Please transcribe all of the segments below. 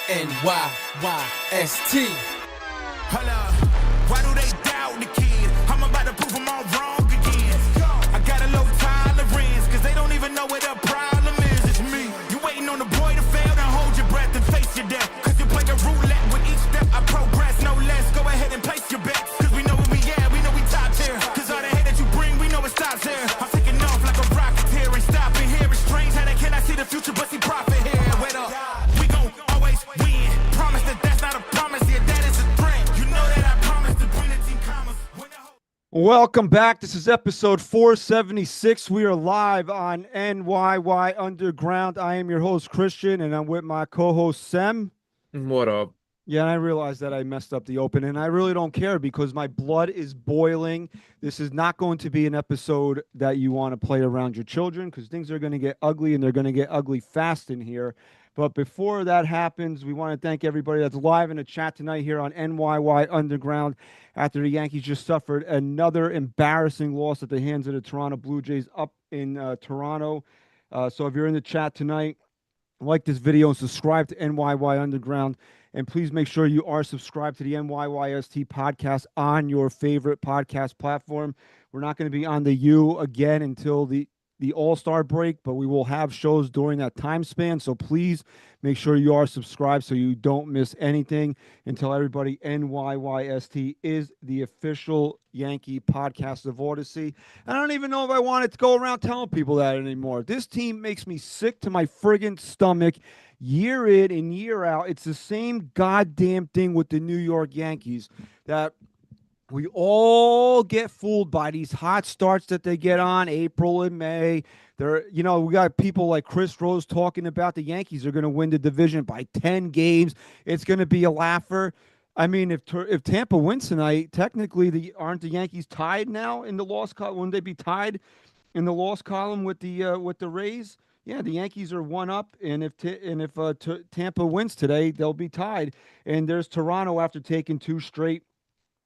NYYST. Hold up, why do they doubt the kid? I'm about to prove them all wrong again. I got a low tolerance, cause they don't even know what the problem is. It's me. You waiting on the boy to fail, then hold your breath and face your death. Cause you play a roulette with each step I progress, no less. Go ahead and place your bets, cause we know where we at, we know we top tier. Cause all the hate that you bring, we know it stops here. I'm taking off like a rocket here and stopping here. It's strange how they cannot see the future, but see profit here. Wait up, we gon' always win. Promise that that's not a promise, yeah, that is a threat. You know that I promise to bring the team commas. Welcome back. This is episode 476. We are live on NYY Underground. I am your host, Christian, and I'm with my co-host, Sem. What up? Yeah, and I realized that I messed up the open, and I really don't care because my blood is boiling. This is not going to be an episode that you want to play around your children because things are going to get ugly, and they're going to get ugly fast in here. But before that happens, we want to thank everybody that's live in the chat tonight here on NYY Underground after the Yankees just suffered another embarrassing loss at the hands of the Toronto Blue Jays up in Toronto. So if you're in the chat tonight, like this video and subscribe to NYY Underground. And please make sure you are subscribed to the NYYST podcast on your favorite podcast platform. We're not going to be on the U again until the All-Star break, but we will have shows during that time span. So please make sure you are subscribed so you don't miss anything. And tell everybody NYYST is the official Yankee podcast of Odyssey. I don't even know if I wanted to go around telling people that anymore. This team makes me sick to my friggin' stomach year in and year out. It's the same goddamn thing with the New York Yankees that we all get fooled by these hot starts that they get on April and May. We got people like Chris Rose talking about the Yankees are going to win the division by 10 games. It's going to be a laugher. I mean, if Tampa wins tonight, technically, aren't the Yankees tied now in the loss column? Wouldn't they be tied in the loss column with the Rays? Yeah, the Yankees are one up, and if Tampa wins today, they'll be tied. And there's Toronto after taking two straight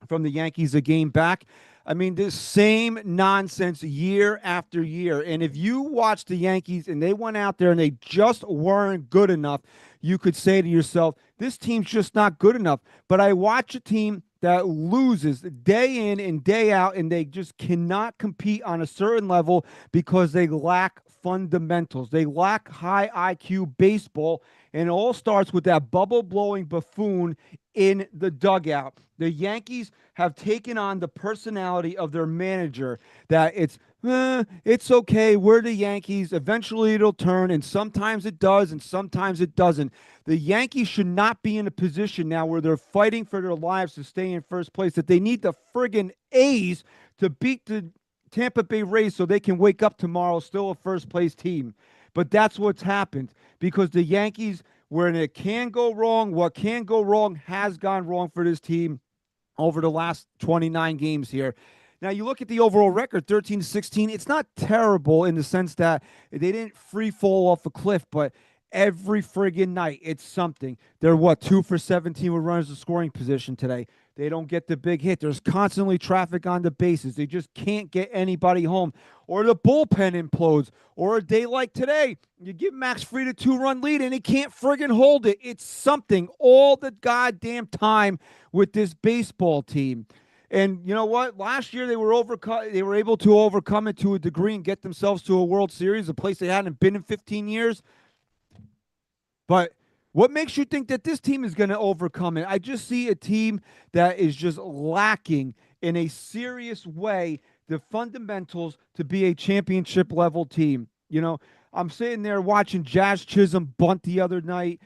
from the Yankees a game back. I mean, this same nonsense year after year. And if you watch the Yankees and they went out there and they just weren't good enough, you could say to yourself, this team's just not good enough. But I watch a team that loses day in and day out, and they just cannot compete on a certain level because they lack fundamentals. They lack high IQ baseball, and it all starts with that bubble-blowing buffoon in the dugout. The Yankees have taken on the personality of their manager that it's okay, we're the Yankees. Eventually it'll turn, and sometimes it does, and sometimes it doesn't. The Yankees should not be in a position now where they're fighting for their lives to stay in first place, that they need the friggin' A's to beat the Tampa Bay Rays so they can wake up tomorrow still a first-place team. But that's what's happened because the Yankees, when it can go wrong, what can go wrong has gone wrong for this team over the last 29 games here. Now, you look at the overall record, 13-16. It's not terrible in the sense that they didn't free fall off a cliff, but every friggin' night, it's something. They're, 2 for 17 with runners in scoring position today. They don't get the big hit. There's constantly traffic on the bases. They just can't get anybody home. Or the bullpen implodes. Or a day like today, you give Max Fried a 2-run lead and he can't friggin' hold it. It's something all the goddamn time with this baseball team. And you know what? Last year they were able to overcome it to a degree and get themselves to a World Series, a place they hadn't been in 15 years. But what makes you think that this team is going to overcome it? I just see a team that is just lacking in a serious way the fundamentals to be a championship level team. You know, I'm sitting there watching Jazz Chisholm bunt the other night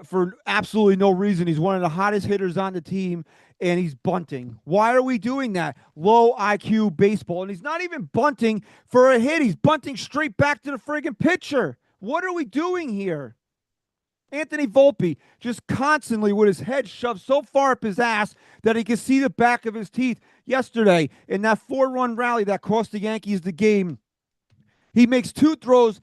for absolutely no reason. He's one of the hottest hitters on the team, and he's bunting. Why are we doing that? Low IQ baseball. And he's not even bunting for a hit. He's bunting straight back to the friggin' pitcher. What are we doing here? Anthony Volpe just constantly with his head shoved so far up his ass that he could see the back of his teeth. Yesterday, in that 4-run rally that cost the Yankees the game, he makes 2 throws,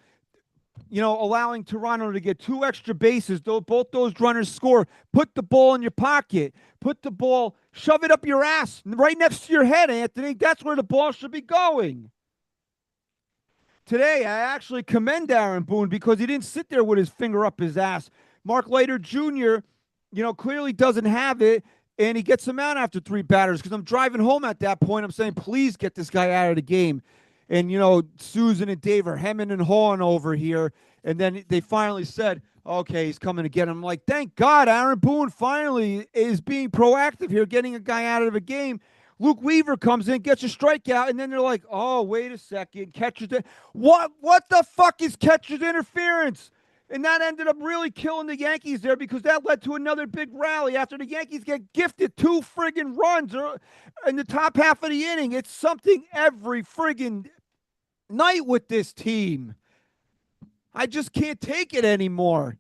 allowing Toronto to get 2 extra bases. Both those runners score. Put the ball in your pocket. Put the ball, shove it up your ass, right next to your head, Anthony. That's where the ball should be going. Today, I actually commend Aaron Boone because he didn't sit there with his finger up his ass. Mark Leiter Jr. clearly doesn't have it, and he gets him out after 3 batters. Because I'm driving home at that point, I'm saying, please get this guy out of the game. And Susan and Dave are hemming and hawing over here, and then they finally said, okay, he's coming to get him. I'm like, thank God, Aaron Boone finally is being proactive here, getting a guy out of a game. Luke Weaver comes in, gets a strikeout, and then they're like, oh, wait a second, catcher's what the fuck is catcher's interference? And that ended up really killing the Yankees there, because that led to another big rally after the Yankees get gifted 2 friggin' runs in the top half of the inning. It's something every friggin' night with this team. I just can't take it anymore.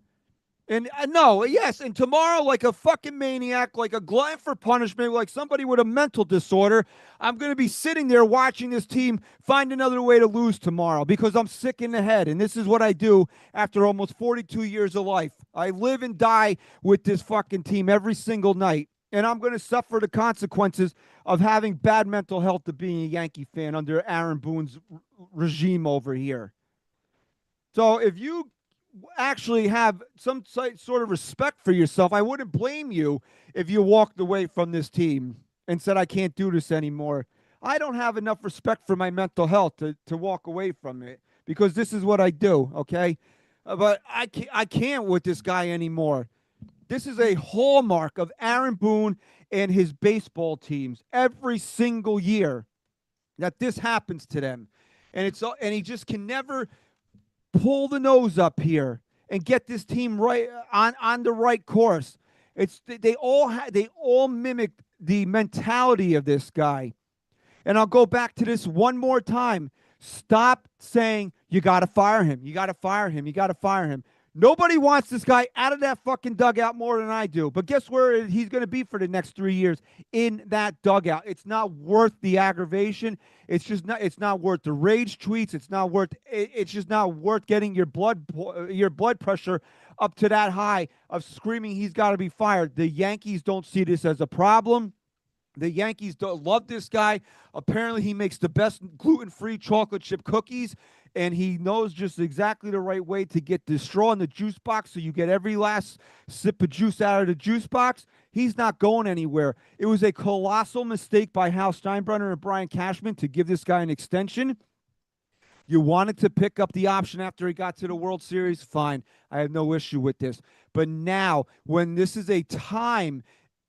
And no, yes, and tomorrow, like a fucking maniac, like a glutton for punishment, like somebody with a mental disorder, I'm going to be sitting there watching this team find another way to lose tomorrow, because I'm sick in the head. And this is what I do after almost 42 years of life. I live and die with this fucking team every single night. And I'm going to suffer the consequences of having bad mental health to being a Yankee fan under Aaron Boone's regime over here. So if you actually have some sort of respect for yourself, I wouldn't blame you if you walked away from this team and said, I can't do this anymore. I don't have enough respect for my mental health to walk away from it, because this is what I do, okay? But I can't with this guy anymore. This is a hallmark of Aaron Boone and his baseball teams every single year, that this happens to them. And he just can never pull the nose up here and get this team right on the right course. They all mimic the mentality of this guy. And I'll go back to this one more time. Stop saying you got to fire him. You got to fire him. You got to fire him. Nobody wants this guy out of that fucking dugout more than I do. But guess where he's going to be for the next 3 years? In that dugout. It's not worth the aggravation. It's not worth the rage tweets. It's just not worth getting your blood pressure up to that high of screaming he's got to be fired. The Yankees don't see this as a problem. The Yankees don't love this guy. Apparently, he makes the best gluten-free chocolate chip cookies, and he knows just exactly the right way to get the straw in the juice box so you get every last sip of juice out of the juice box. He's not going anywhere. It was a colossal mistake by Hal Steinbrenner and Brian Cashman to give this guy an extension. You wanted to pick up the option after he got to the World Series, fine. I have no issue with this. But now, when this is a time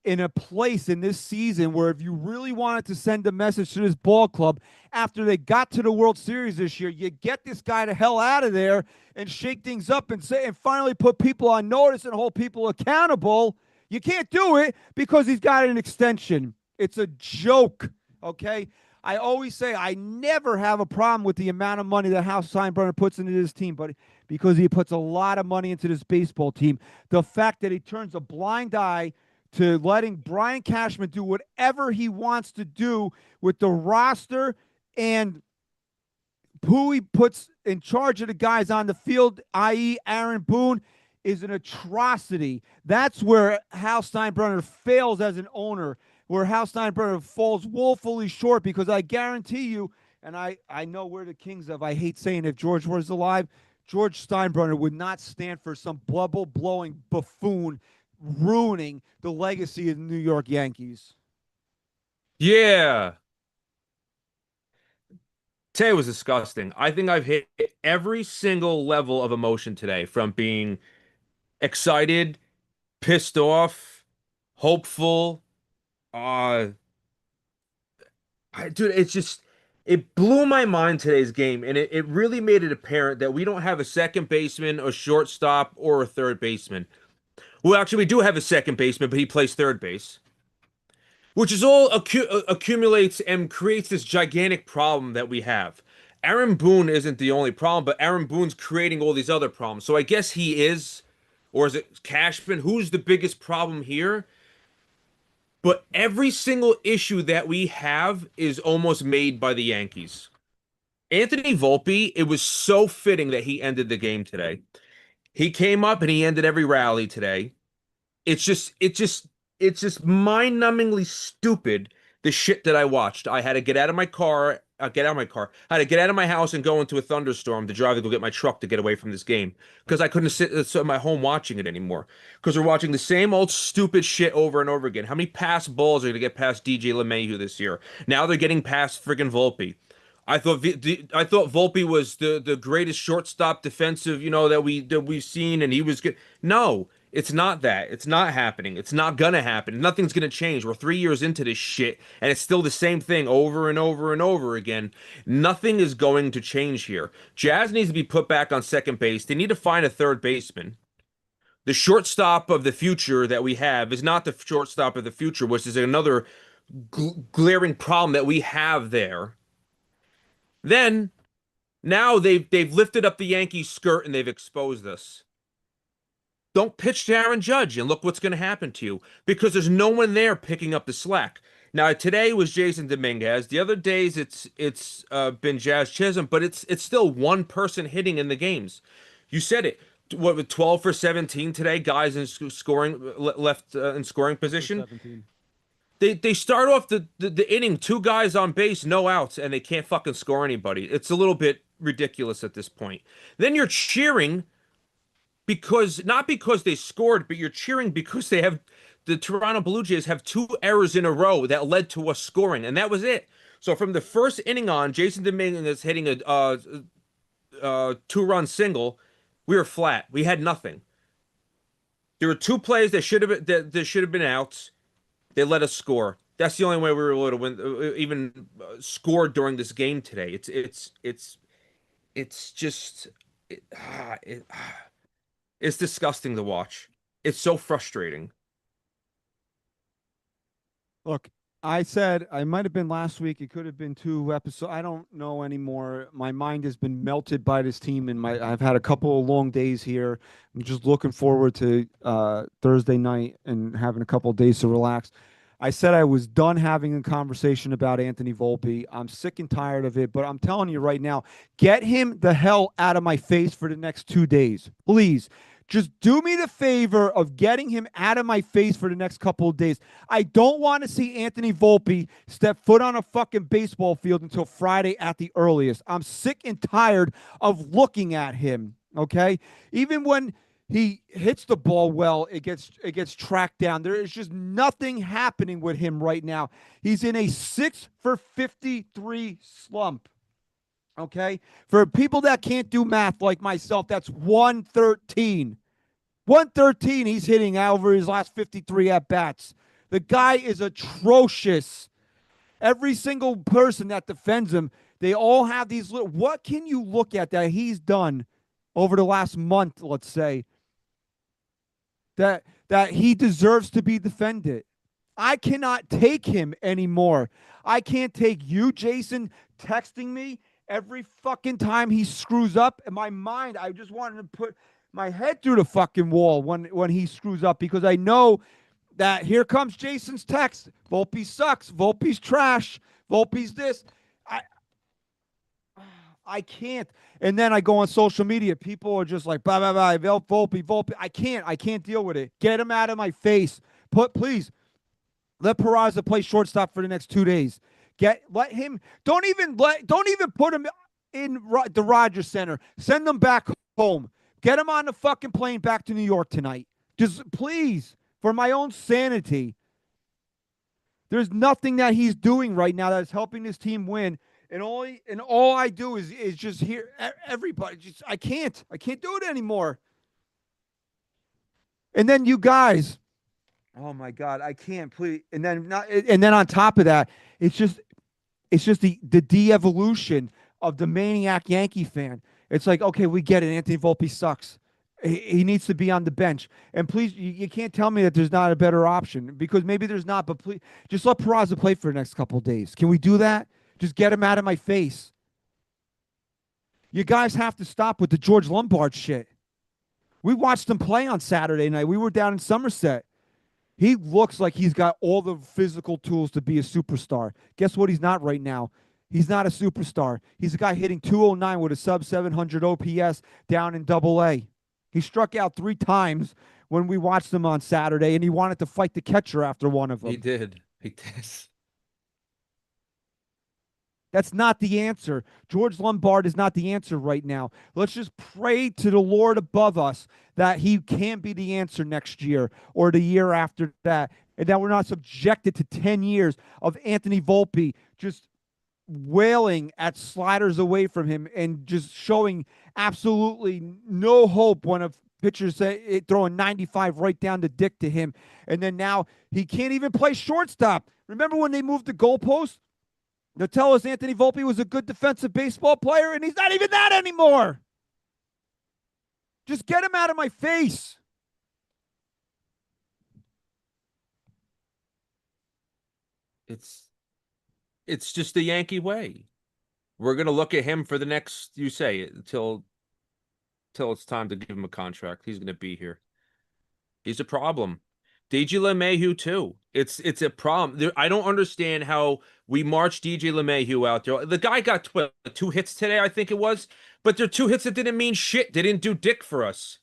in a place in this season where if you really wanted to send a message to this ball club after they got to the World Series this year, you get this guy the hell out of there and shake things up and finally put people on notice and hold people accountable. You can't do it because he's got an extension. It's a joke, okay? I always say I never have a problem with the amount of money that Hal Steinbrenner puts into this team, but because he puts a lot of money into this baseball team, the fact that he turns a blind eye to letting Brian Cashman do whatever he wants to do with the roster and who he puts in charge of the guys on the field, i.e. Aaron Boone, is an atrocity. That's where Hal Steinbrenner fails as an owner, where Hal Steinbrenner falls woefully short, because I guarantee you, and I know we're the kings of, I hate saying if George was alive, George Steinbrenner would not stand for some bubble-blowing buffoon ruining the legacy of the New York Yankees. Yeah. Today was disgusting. I think I've hit every single level of emotion today, from being excited, pissed off, hopeful. Dude, it blew my mind, today's game, and it really made it apparent that we don't have a second baseman, a shortstop, or a third baseman. Well, actually, we do have a second baseman, but he plays third base, which is all accumulates and creates this gigantic problem that we have. Aaron Boone isn't the only problem, but Aaron Boone's creating all these other problems. So I guess he is, or is it Cashman? Who's the biggest problem here? But every single issue that we have is almost made by the Yankees. Anthony Volpe, it was so fitting that he ended the game today. He came up and he ended every rally today. It's just mind-numbingly stupid, the shit that I watched. I had to get out of my car get out of my car. I had to get out of my house and go into a thunderstorm to drive to go get my truck to get away from this game because I couldn't sit at my home watching it anymore. Because we're watching the same old stupid shit over and over again. How many pass balls are going to get past DJ LeMahieu this year? Now they're getting past friggin' Volpe. I thought Volpe was the greatest shortstop defensive, that we've seen, and he was good. No, it's not that. It's not happening. It's not gonna happen. Nothing's gonna change. We're 3 years into this shit, and it's still the same thing over and over and over again. Nothing is going to change here. Jazz needs to be put back on second base. They need to find a third baseman. The shortstop of the future that we have is not the shortstop of the future, which is another glaring problem that we have there. Then now they've lifted up the Yankees skirt and they've exposed us. Don't pitch to Aaron Judge and look what's going to happen to you because there's no one there picking up the slack. Now today was Jason Dominguez. The other days it's been Jazz Chisholm, but it's still one person hitting in the games. You said it. What with 12 for 17 today, guys in scoring left in scoring position. 17. They start off the inning, two guys on base, no outs, and they can't fucking score anybody. It's a little bit ridiculous at this point. Then you're cheering not because they scored, but you're cheering because the Toronto Blue Jays have two errors in a row that led to us scoring, and that was it. So from the first inning on, Jason Dominguez hitting a two-run single, we were flat. We had nothing. There were two plays that should have been outs. They let us score. That's the only way we were able to win, even score during this game today. It's disgusting to watch. It's so frustrating. Look, I said I might have been last week. It could have been 2 episodes. I don't know anymore. My mind has been melted by this team, and I've had a couple of long days here. I'm just looking forward to Thursday night and having a couple of days to relax. I said I was done having a conversation about Anthony Volpe. I'm sick and tired of it, but I'm telling you right now, get him the hell out of my face for the next 2 days. Please. Just do me the favor of getting him out of my face for the next couple of days. I don't want to see Anthony Volpe step foot on a fucking baseball field until Friday at the earliest. I'm sick and tired of looking at him, okay? Even when he hits the ball well, it gets tracked down. There is just nothing happening with him right now. He's in a 6 for 53 slump. Okay? For people that can't do math like myself, that's 113. 113 he's hitting over his last 53 at-bats. The guy is atrocious. Every single person that defends him, they all have these little... What can you look at that he's done over the last month, let's say, that he deserves to be defended? I cannot take him anymore. I can't take you, Jason, texting me every fucking time he screws up. In my mind, I just wanted to put my head through the fucking wall when he screws up because I know that here comes Jason's text. Volpe sucks. Volpe's trash. Volpe's this. I can't. And then I go on social media. People are just like, blah, blah, blah, Volpe. I can't deal with it. Get him out of my face. Please, let Peraza play shortstop for the next 2 days. Let him. Don't even put him in the Rogers Center. Send them back home. Get him on the fucking plane back to New York tonight. Just please, for my own sanity. There's nothing that he's doing right now that's helping this team win. And all I do is just hear everybody. I can't do it anymore. And then you guys, oh my God, I can't please. And then on top of that, it's just the de-evolution of the maniac Yankee fan. It's like, okay, we get it. Anthony Volpe sucks. He needs to be on the bench. And please, you can't tell me that there's not a better option because maybe there's not, but please, just let Peraza play for the next couple of days. Can we do that? Just get him out of my face. You guys have to stop with the George Lombard shit. We watched him play on Saturday night. We were down in Somerset. He looks like he's got all the physical tools to be a superstar. Guess what he's not right now? He's not a superstar. He's a guy hitting 209 with a sub-700 OPS down in Double-A. He struck out 3 times when we watched him on Saturday, and he wanted to fight the catcher after one of them. He did. That's not the answer. George Lombard is not the answer right now. Let's just pray to the Lord above us that he can be the answer next year or the year after that, and that we're not subjected to 10 years of Anthony Volpe just wailing at sliders away from him and just showing absolutely no hope when a pitcher's throwing 95 right down the dick to him. And then now he can't even play shortstop. Remember when they moved the goalpost? They'll tell us Anthony Volpe was a good defensive baseball player, and he's not even that anymore. Just get him out of my face. It's just the Yankee way. We're gonna look at him for the next, you say, until it's time to give him a contract. He's gonna be here. He's a problem. DJ LeMahieu too. It's a problem. I don't understand how we marched DJ LeMahieu out there. The guy got 2 hits today, I think it was, but they're 2 hits that didn't mean shit. They didn't do dick for us.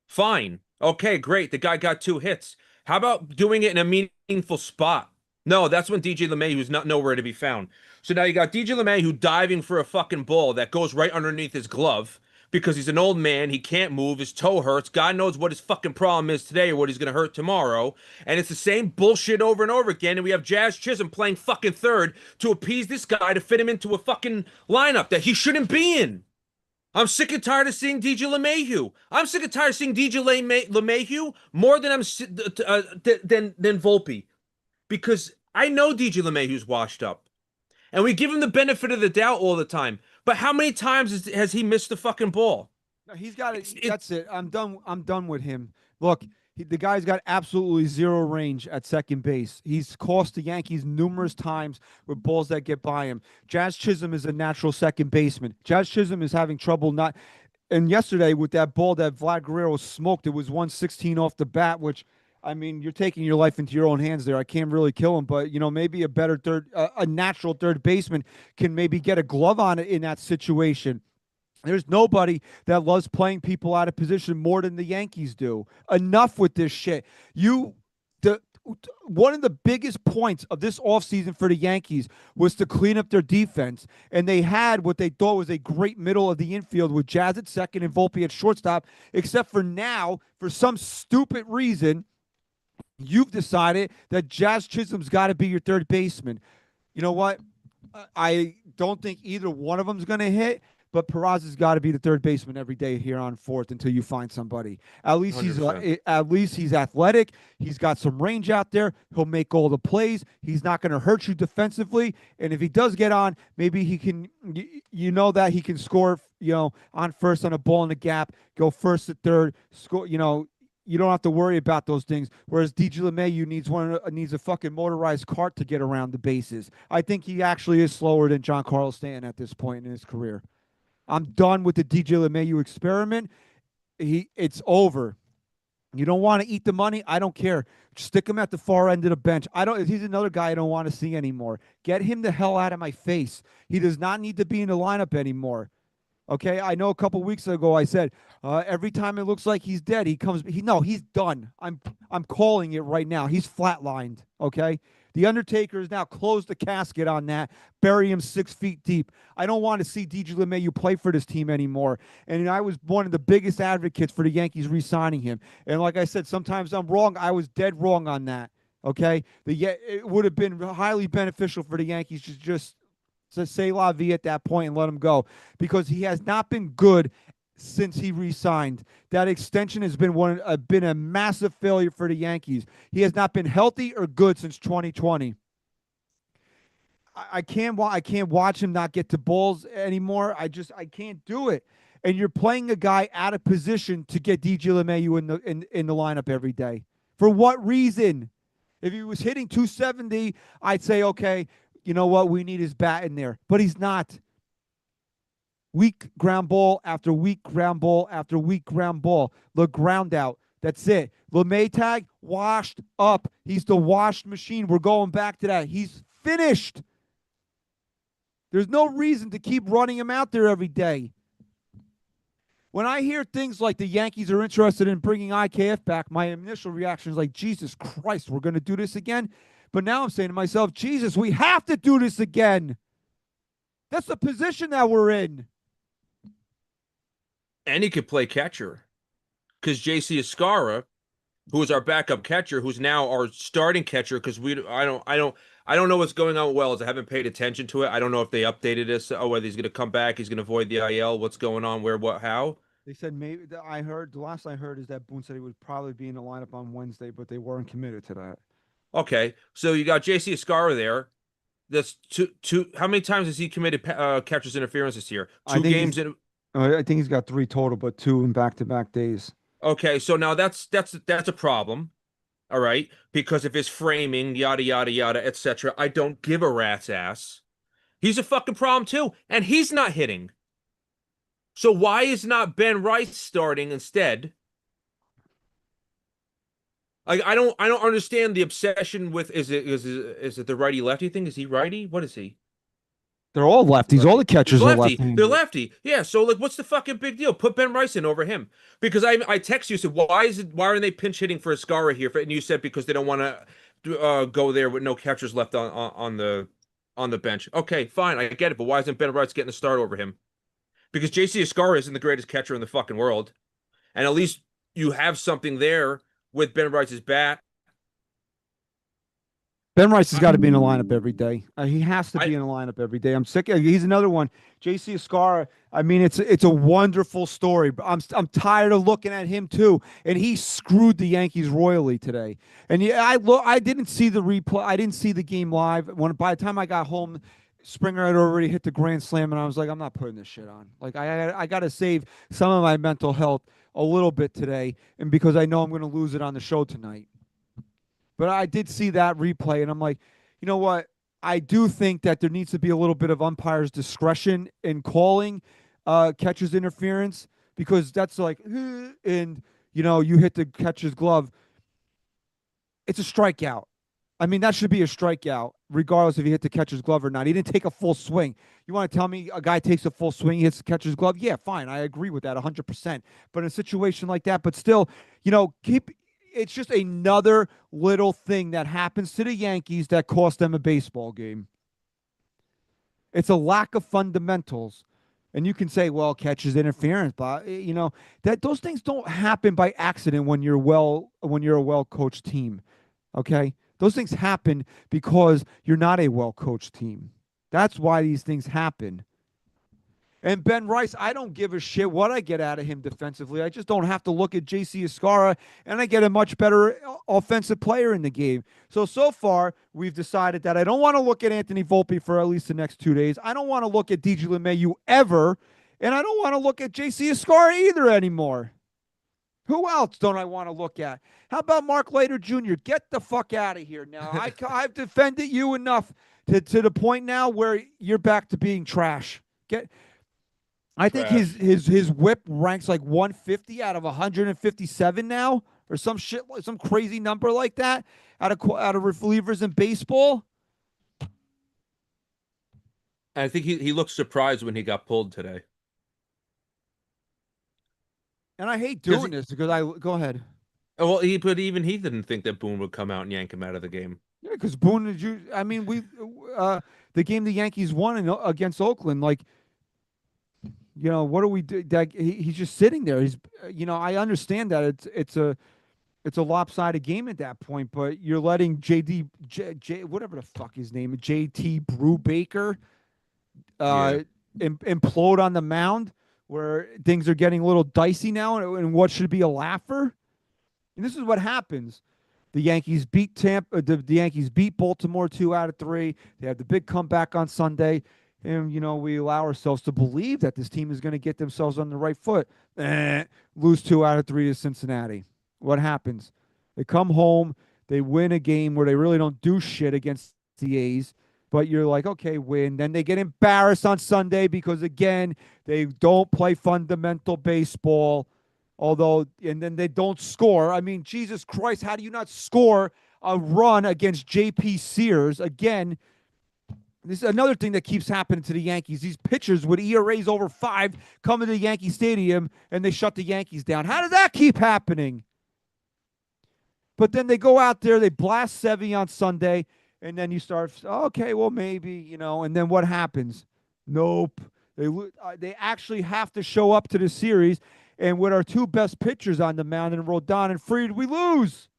Fine. Okay, great. The guy got 2 hits. How about doing it in a meaningful spot? No, that's when DJ LeMahieu is not nowhere to be found. So now you got DJ LeMahieu diving for a fucking ball that goes right underneath his glove because he's an old man. He can't move. His toe hurts. God knows what his fucking problem is today or what he's going to hurt tomorrow. And it's the same bullshit over and over again. And we have Jazz Chisholm playing fucking third to appease this guy to fit him into a fucking lineup that he shouldn't be in. I'm sick and tired of seeing DJ LeMahieu. I'm sick and tired of seeing DJ LeMahieu more than than Volpe. Because I know DJ LeMahieu's washed up. And we give him the benefit of the doubt all the time. But how many times has he missed the fucking ball? No, he's got it. That's it. I'm done with him. Look, the guy's got absolutely zero range at second base. He's cost the Yankees numerous times with balls that get by him. Jazz Chisholm is a natural second baseman. Jazz Chisholm is having trouble not. And yesterday with that ball that Vlad Guerrero smoked, it was 116 off the bat, which, I mean, you're taking your life into your own hands there. I can't really kill him, but, maybe a better a natural third baseman can maybe get a glove on it in that situation. There's nobody that loves playing people out of position more than the Yankees do. Enough with this shit. One of the biggest points of this offseason for the Yankees was to clean up their defense. And they had what they thought was a great middle of the infield with Jazz at second and Volpe at shortstop, except for now, for some stupid reason, you've decided that Jazz Chisholm's got to be your third baseman. You know what? I don't think either one of them's going to hit, but Peraza has got to be the third baseman every day here on fourth until you find somebody. At least 100%. He's athletic. He's got some range out there. He'll make all the plays. He's not going to hurt you defensively. And if he does get on, maybe he can. That he can score. On first on a ball in the gap, go first to third, score. You don't have to worry about those things. Whereas DJ LeMahieu needs a fucking motorized cart to get around the bases. I think he actually is slower than Giancarlo Stanton at this point in his career. I'm done with the DJ LeMahieu experiment. It's over. You don't want to eat the money? I don't care. Stick him at the far end of the bench. He's another guy I don't want to see anymore. Get him the hell out of my face. He does not need to be in the lineup anymore. Okay, I know a couple weeks ago I said every time it looks like he's dead, he's done. I'm calling it right now. He's flatlined. Okay, the Undertaker has now closed the casket on that, bury him 6 feet deep. I don't want to see DJ LeMahieu play for this team anymore. And I was one of the biggest advocates for the Yankees re-signing him. And like I said, sometimes I'm wrong. I was dead wrong on that. Okay, it would have been highly beneficial for the Yankees to just say la vie at that point and let him go, because he has not been good since he re-signed. That extension has been a massive failure for the Yankees. He has not been healthy or good since 2020. I can't watch him not get to balls anymore. I can't do it. And you're playing a guy out of position to get DJ LeMahieu in the lineup every day. For what reason? If he was hitting 270, I'd say, okay, you know what? We need his bat in there. But he's not. Weak ground ball after weak ground ball after weak ground ball. The ground out. That's it. LeMahieu washed up. He's the washed machine. We're going back to that. He's finished. There's no reason to keep running him out there every day. When I hear things like the Yankees are interested in bringing IKF back, my initial reaction is like, Jesus Christ, we're going to do this again? But now I'm saying to myself, Jesus, we have to do this again. That's the position that we're in. And he could play catcher because JC Escara, who is our backup catcher, who's now our starting catcher, because I don't know what's going on with Wells. I haven't paid attention to it. I don't know if they updated this. Oh, whether he's going to come back, he's going to avoid the IL. What's going on? Where? What? How? They said maybe. I heard the last I heard is that Boone said he would probably be in the lineup on Wednesday, but they weren't committed to that. Okay, so you got JC Escara there. That's two. How many times has he committed catcher's interference this year? I Two think games in. I think he's got 3 total, but 2 in back-to-back days. Okay, so now that's a problem. All right, because of his framing, yada yada yada, etc. I don't give a rat's ass. He's a fucking problem too, and he's not hitting. So why is not Ben Rice starting instead? I don't understand the obsession with is it the righty lefty thing? Is he righty? What is he? They're all lefties. All Lefty. the He's catchers are lefty. They're left-handed. lefty. Yeah. So like, what's the fucking big deal? Put Ben Rice in over him because I text you said why aren't they pinch hitting for Escara here? And you said because they don't want to go there with no catchers left on the bench. Okay, fine, I get it. But why isn't Ben Rice getting a start over him? Because JC Escara isn't the greatest catcher in the fucking world, and at least you have something there with Ben Rice's bat. Ben Rice has got to be in the lineup every day. He has to I be in the lineup every day. I'm sick. He's another one. JC Escara. I mean, it's a wonderful story. But I'm tired of looking at him too. And he screwed the Yankees royally today. And yeah, I didn't see the replay. I didn't see the game live. By the time I got home, Springer had already hit the grand slam, and I was like, I'm not putting this shit on. Like I got to save some of my mental health a little bit today, and because I know I'm going to lose it on the show tonight. But I did see that replay, and I'm like, you know what? I do think that there needs to be a little bit of umpire's discretion in calling catcher's interference, because that's like, and you hit the catcher's glove. It's a strikeout. I mean, that should be a strikeout, regardless if he hit the catcher's glove or not. He didn't take a full swing. You want to tell me a guy takes a full swing, he hits the catcher's glove? Yeah, fine. I agree with that 100%. But in a situation like that, but still, it's just another little thing that happens to the Yankees that cost them a baseball game. It's a lack of fundamentals. And you can say, well, catcher's interference, but that those things don't happen by accident when you're a well-coached team. Okay? Those things happen because you're not a well-coached team. That's why these things happen. And Ben Rice, I don't give a shit what I get out of him defensively. I just don't have to look at JC Escara, and I get a much better offensive player in the game. So far, we've decided that I don't want to look at Anthony Volpe for at least the next 2 days. I don't want to look at DJ LeMahieu ever, and I don't want to look at JC Escara either anymore. Who else don't I want to look at? How about Mark Leiter Jr.? Get the fuck out of here now. I've defended you enough to the point now where you're back to being trash. I think his whip ranks like 150 out of 157 now, or some shit, some crazy number like that out of relievers in baseball. I think he looked surprised when he got pulled today. And I hate doing this because go ahead. Well, but even he didn't think that Boone would come out and yank him out of the game. Yeah, because Boone, the game the Yankees won against Oakland, like. What do we do? He's just sitting there. I understand that it's a lopsided game at that point, but you're letting whatever the fuck his name, JT Brubaker, implode on the mound, where things are getting a little dicey now, and what should be a laugher. And this is what happens. The Yankees beat the Yankees beat Baltimore 2 out of 3. They have the big comeback on Sunday. And, we allow ourselves to believe that this team is going to get themselves on the right foot. Lose 2 out of 3 to Cincinnati. What happens? They come home. They win a game where they really don't do shit against the A's. But you're like, okay, win. Then they get embarrassed on Sunday because, again, they don't play fundamental baseball. And then they don't score. I mean, Jesus Christ, how do you not score a run against J.P. Sears? Again, this is another thing that keeps happening to the Yankees. These pitchers with ERAs over 5 come into Yankee Stadium and they shut the Yankees down. How does that keep happening? But then they go out there, they blast Sevy on Sunday, and then you start, okay, well, maybe, and then what happens? Nope. They actually have to show up to the series, and with our two best pitchers on the mound, and Rodon and Fried, we lose.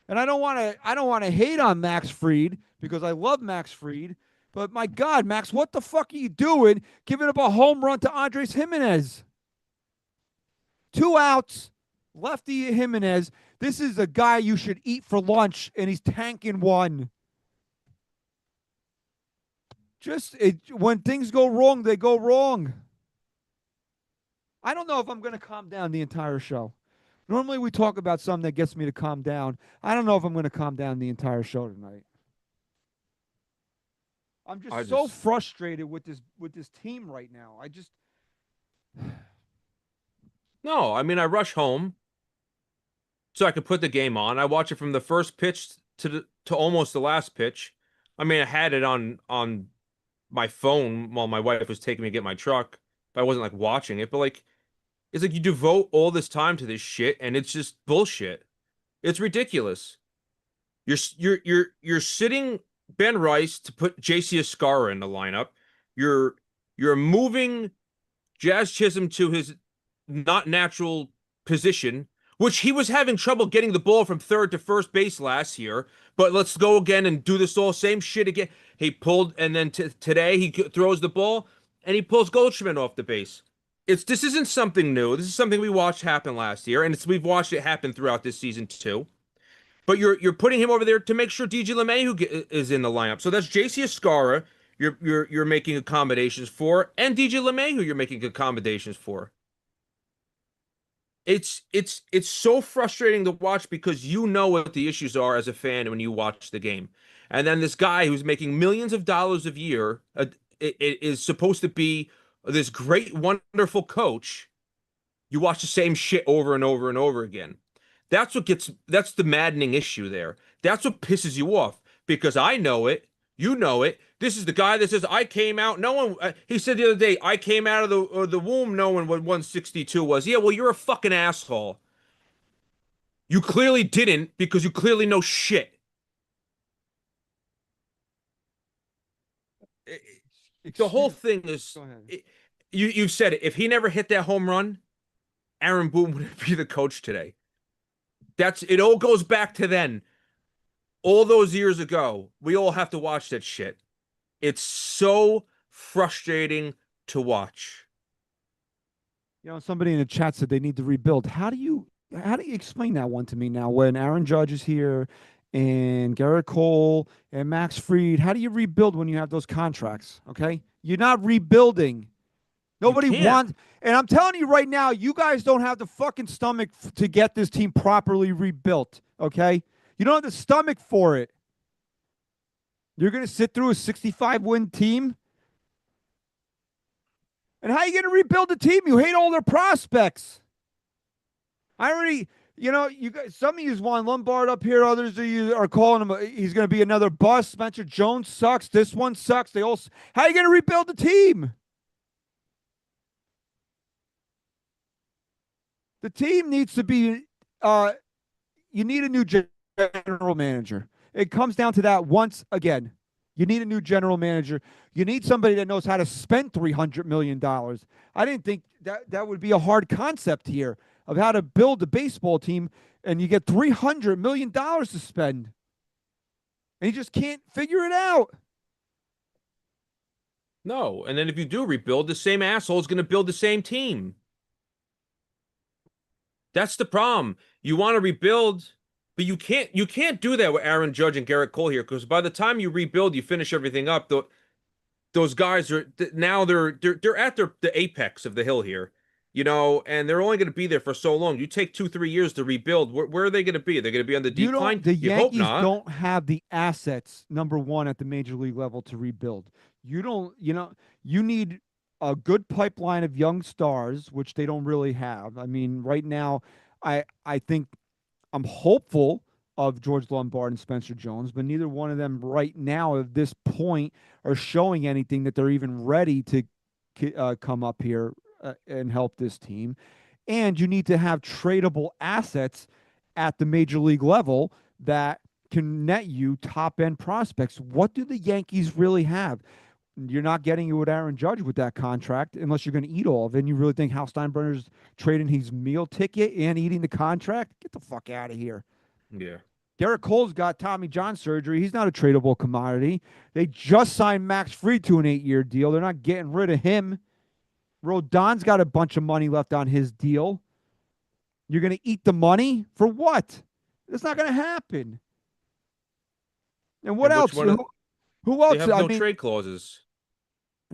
And I don't want to hate on Max Fried because I love Max Fried, but my God, Max, what the fuck are you doing giving up a home run to Andres Jimenez? 2 outs, lefty Jimenez. This is a guy you should eat for lunch, and he's tanking one. When things go wrong, they go wrong. I don't know if I'm going to calm down the entire show. Normally we talk about something that gets me to calm down. I don't know if I'm going to calm down the entire show tonight. I'm just so frustrated with this team right now. No, I mean I rush home so I could put the game on. I watch it from the first pitch to almost the last pitch. I mean, I had it on my phone while my wife was taking me to get my truck, but I wasn't like watching it. But like, it's like you devote all this time to this shit, and it's just bullshit. It's ridiculous. You're sitting Ben Rice to put JC Escarra in the lineup. You're moving Jazz Chisholm to his not natural position, which he was having trouble getting the ball from third to first base last year. But let's go again and do this all same shit again. He pulled, and then today he throws the ball and he pulls Goldschmidt off the base. This isn't something new. This is something we watched happen last year, and we've watched it happen throughout this season too. But you're putting him over there to make sure DJ LeMahieu is in the lineup. So that's JC Escarra you're making accommodations for, and DJ LeMahieu you're making accommodations for. It's so frustrating to watch because you know what the issues are as a fan when you watch the game. And then this guy who's making millions of dollars a year is supposed to be this great, wonderful coach. You watch the same shit over and over and over again. That's the maddening issue there. That's what pisses you off because I know it. You know it. This is the guy that says, I came out. No one, he said the other day, I came out of the womb knowing what 162 was. Yeah, well, you're a fucking asshole. You clearly didn't because you clearly know shit. The whole thing is, you've said it. If he never hit that home run, Aaron Boone would be the coach today. It all goes back to then. All those years ago, we all have to watch that shit. It's so frustrating to watch. You know, somebody in the chat said they need to rebuild. How do you explain that one to me now when Aaron Judge is here and Garrett Cole and Max Fried? How do you rebuild when you have those contracts? Okay? You're not rebuilding. Nobody wants, and I'm telling you right now, you guys don't have the fucking stomach to get this team properly rebuilt, okay? You don't have the stomach for it. You're going to sit through a 65-win team? And how are you going to rebuild the team? You hate all their prospects. I already, you guys, some of you want Lombard up here. Others of you are calling him, he's going to be another bust. Spencer Jones sucks. This one sucks. How are you going to rebuild the team? The team needs to be, you need a new general manager. It comes down to that once again. You need a new general manager. You need somebody that knows how to spend $300 million. I didn't think that would be a hard concept here of how to build a baseball team, and you get $300 million to spend. And you just can't figure it out. No, and then if you do rebuild, the same asshole is going to build the same team. That's the problem. You want to rebuild, but you can't do that with Aaron Judge and Garrett Cole here because by the time you rebuild, you finish everything up. Those guys are now they're at the apex of the hill here, and they're only going to be there for so long. You take 2-3 years to rebuild. Where are they going to be? They're going to be on the decline. The Yankees don't have the assets, number one, at the major league level to rebuild. You need a good pipeline of young stars, which they don't really have. I mean, right now, I think I'm hopeful of George Lombard and Spencer Jones, but neither one of them right now at this point are showing anything that they're even ready to come up here and help this team. And you need to have tradable assets at the major league level that can net you top-end prospects. What do the Yankees really have? You're not getting it with Aaron Judge with that contract unless you're going to eat all of it. And you really think Hal Steinbrenner's trading his meal ticket and eating the contract? Get the fuck out of here. Yeah. Garrett Cole's got Tommy John surgery. He's not a tradable commodity. They just signed Max Fried to an 8-year deal. They're not getting rid of him. Rodon's got a bunch of money left on his deal. You're going to eat the money? For what? It's not going to happen. And what And else? Who else? they have no trade clauses.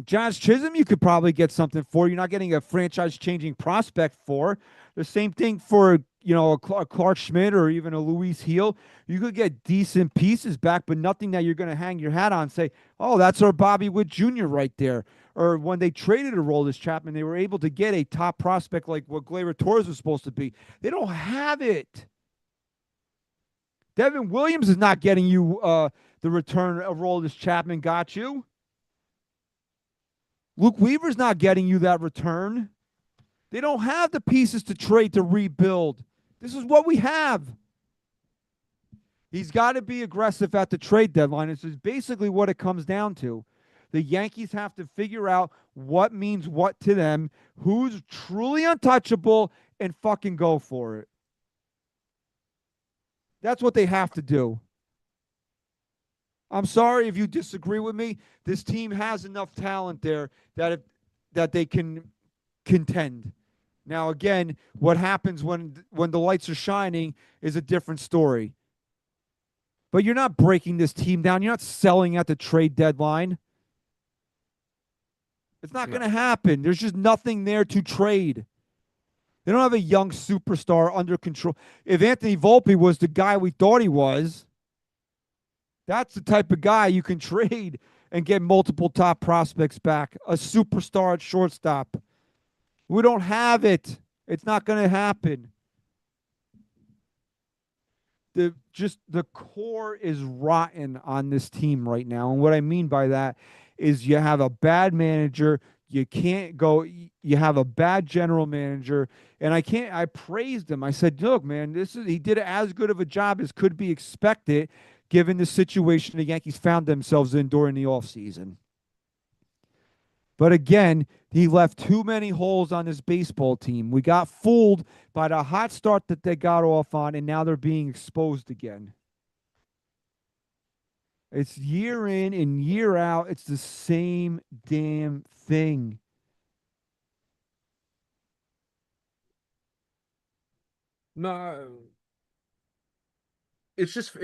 Josh Chisholm, you could probably get something for. You're not getting a franchise-changing prospect for. The same thing for, a Clark Schmidt or even a Luis Heel. You could get decent pieces back, but nothing that you're going to hang your hat on and say, oh, that's our Bobby Witt Jr. right there. Or when they traded Aroldis Chapman, they were able to get a top prospect like what Gleyber Torres was supposed to be. They don't have it. Devin Williams is not getting you the return Aroldis Chapman got you. Luke Weaver's not getting you that return. They don't have the pieces to trade to rebuild. This is what we have. He's got to be aggressive at the trade deadline. This is basically what it comes down to. The Yankees have to figure out what means what to them, who's truly untouchable, and fucking go for it. That's what they have to do. I'm sorry if you disagree with me. This team has enough talent there that they can contend. Now, again, what happens when the lights are shining is a different story. But you're not breaking this team down. You're not selling at the trade deadline. It's not going to happen. There's just nothing there to trade. They don't have a young superstar under control. If Anthony Volpe was the guy we thought he was, that's the type of guy you can trade and get multiple top prospects back. A superstar at shortstop. We don't have it. It's not going to happen. The core is rotten on this team right now. And what I mean by that is you have a bad manager. You can't go. You have a bad general manager. And I praised him. I said, look, man, he did as good of a job as could be expected given the situation the Yankees found themselves in during the offseason. But again, he left too many holes on this baseball team. We got fooled by the hot start that they got off on, and now they're being exposed again. It's year in and year out. It's the same damn thing. No, it's just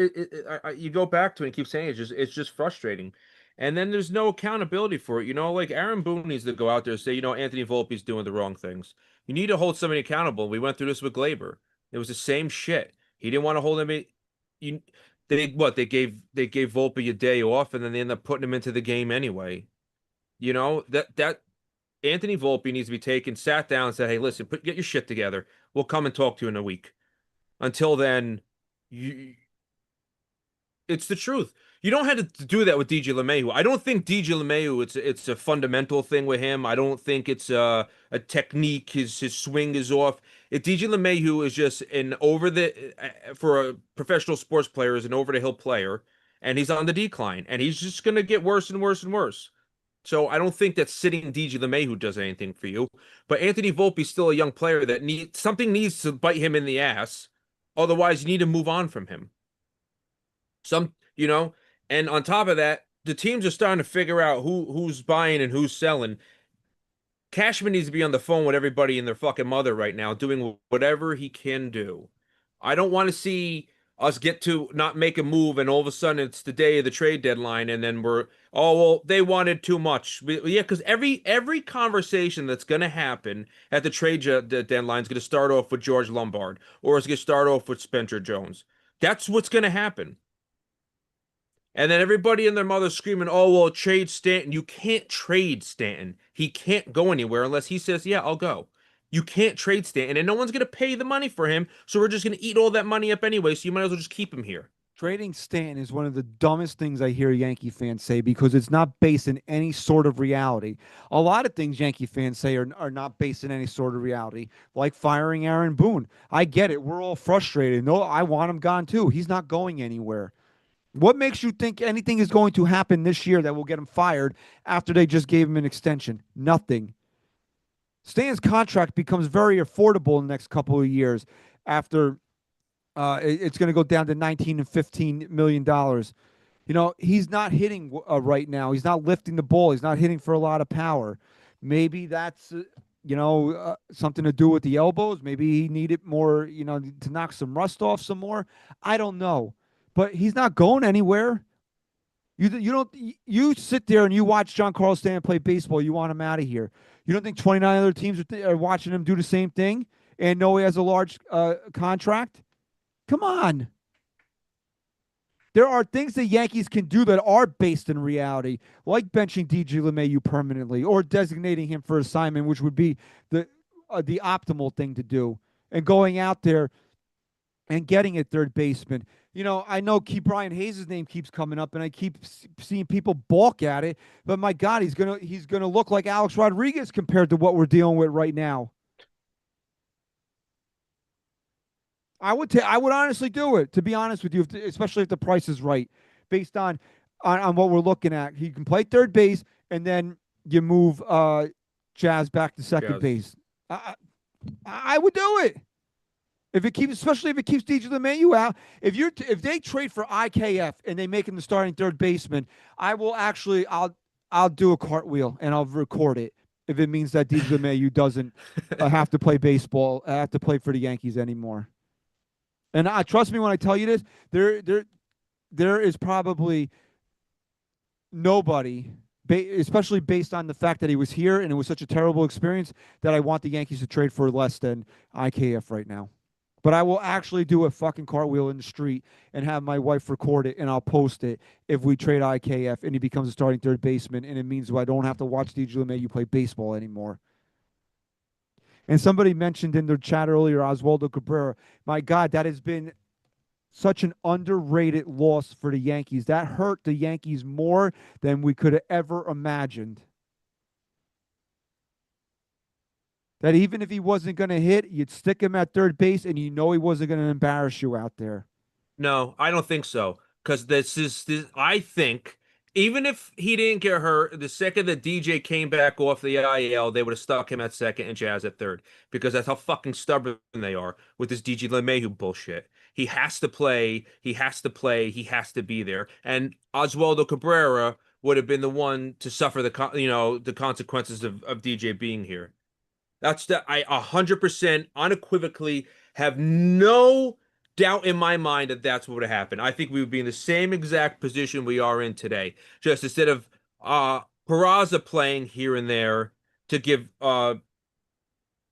you go back to it and keep saying it's just frustrating, and then there's no accountability for it. Like Aaron Boone needs to go out there and say, Anthony Volpe's doing the wrong things. You need to hold somebody accountable. We went through this with Gleyber. It was the same shit. He didn't want to hold him. They gave Volpe a day off, and then they end up putting him into the game anyway. That Anthony Volpe needs to be taken, sat down, and said, "Hey, listen, get your shit together. We'll come and talk to you in a week. Until then, it's the truth. You don't have to do that with DJ LeMahieu. I don't think DJ LeMahieu, it's a fundamental thing with him. I don't think it's a technique. His swing is off. If DJ LeMahieu is just for a professional sports player, is an over the hill player, and he's on the decline, and he's just gonna get worse and worse and worse. So I don't think that sitting DJ LeMahieu does anything for you. But Anthony Volpe's still a young player that needs to bite him in the ass. Otherwise, you need to move on from him. And on top of that, the teams are starting to figure out who's buying and who's selling. Cashman needs to be on the phone with everybody and their fucking mother right now, doing whatever he can do. I don't want to see us get to not make a move, and all of a sudden it's the day of the trade deadline, and then they wanted too much. Yeah, because every conversation that's going to happen at the trade deadline is going to start off with George Lombard, or it's going to start off with Spencer Jones. That's what's going to happen. And then everybody and their mother screaming, "Oh, well, trade Stanton." You can't trade Stanton. He can't go anywhere unless he says, "Yeah, I'll go." You can't trade Stanton, and no one's going to pay the money for him, so we're just going to eat all that money up anyway, so you might as well just keep him here. Trading Stanton is one of the dumbest things I hear Yankee fans say because it's not based in any sort of reality. A lot of things Yankee fans say are not based in any sort of reality, like firing Aaron Boone. I get it. We're all frustrated. No, I want him gone too. He's not going anywhere. What makes you think anything is going to happen this year that will get him fired after they just gave him an extension? Nothing. Stan's contract becomes very affordable in the next couple of years after it's going to go down to 19 and 15 million dollars. You know, he's not hitting right now. He's not lifting the ball. He's not hitting for a lot of power. Maybe that's something to do with the elbows. Maybe he needed more, to knock some rust off some more. I don't know, but he's not going anywhere. You don't you sit there and you watch John Carlos Stanton play baseball. You want him out of here. You don't think 29 other teams are watching him do the same thing and know he has a large contract? Come on. There are things the Yankees can do that are based in reality, like benching DJ LeMahieu permanently or designating him for assignment, which would be the optimal thing to do, and going out there and getting a third baseman. I know Brian Hayes' name keeps coming up, and I keep seeing people balk at it. But my God, he's gonna look like Alex Rodriguez compared to what we're dealing with right now. I would honestly do it, to be honest with you, especially if the price is right, based on what we're looking at. He can play third base, and then you move Jazz back to second Jazz. base. I would do it. Especially if it keeps DJ LeMahieu out. If they trade for IKF and they make him the starting third baseman, I'll do a cartwheel and I'll record it if it means that DJ LeMahieu doesn't have to play baseball, have to play for the Yankees anymore. And trust me when I tell you this, there is probably nobody, especially based on the fact that he was here and it was such a terrible experience, that I want the Yankees to trade for less than IKF right now. But I will actually do a fucking cartwheel in the street and have my wife record it, and I'll post it if we trade IKF and he becomes a starting third baseman, and it means I don't have to watch DJ LeMahieu play baseball anymore. And somebody mentioned in their chat earlier, Oswaldo Cabrera. My God, that has been such an underrated loss for the Yankees. That hurt the Yankees more than we could have ever imagined. That even if he wasn't going to hit, you'd stick him at third base, and he wasn't going to embarrass you out there. No, I don't think so. Because I think even if he didn't get hurt, the second that DJ came back off the IL, they would have stuck him at second and Jazz at third. Because that's how fucking stubborn they are with this DJ LeMahieu bullshit. He has to play. He has to play. He has to be there. And Oswaldo Cabrera would have been the one to suffer the consequences of DJ being here. I 100% unequivocally have no doubt in my mind that that's what would have happened. I think we would be in the same exact position we are in today. Just instead of Peraza playing here and there to give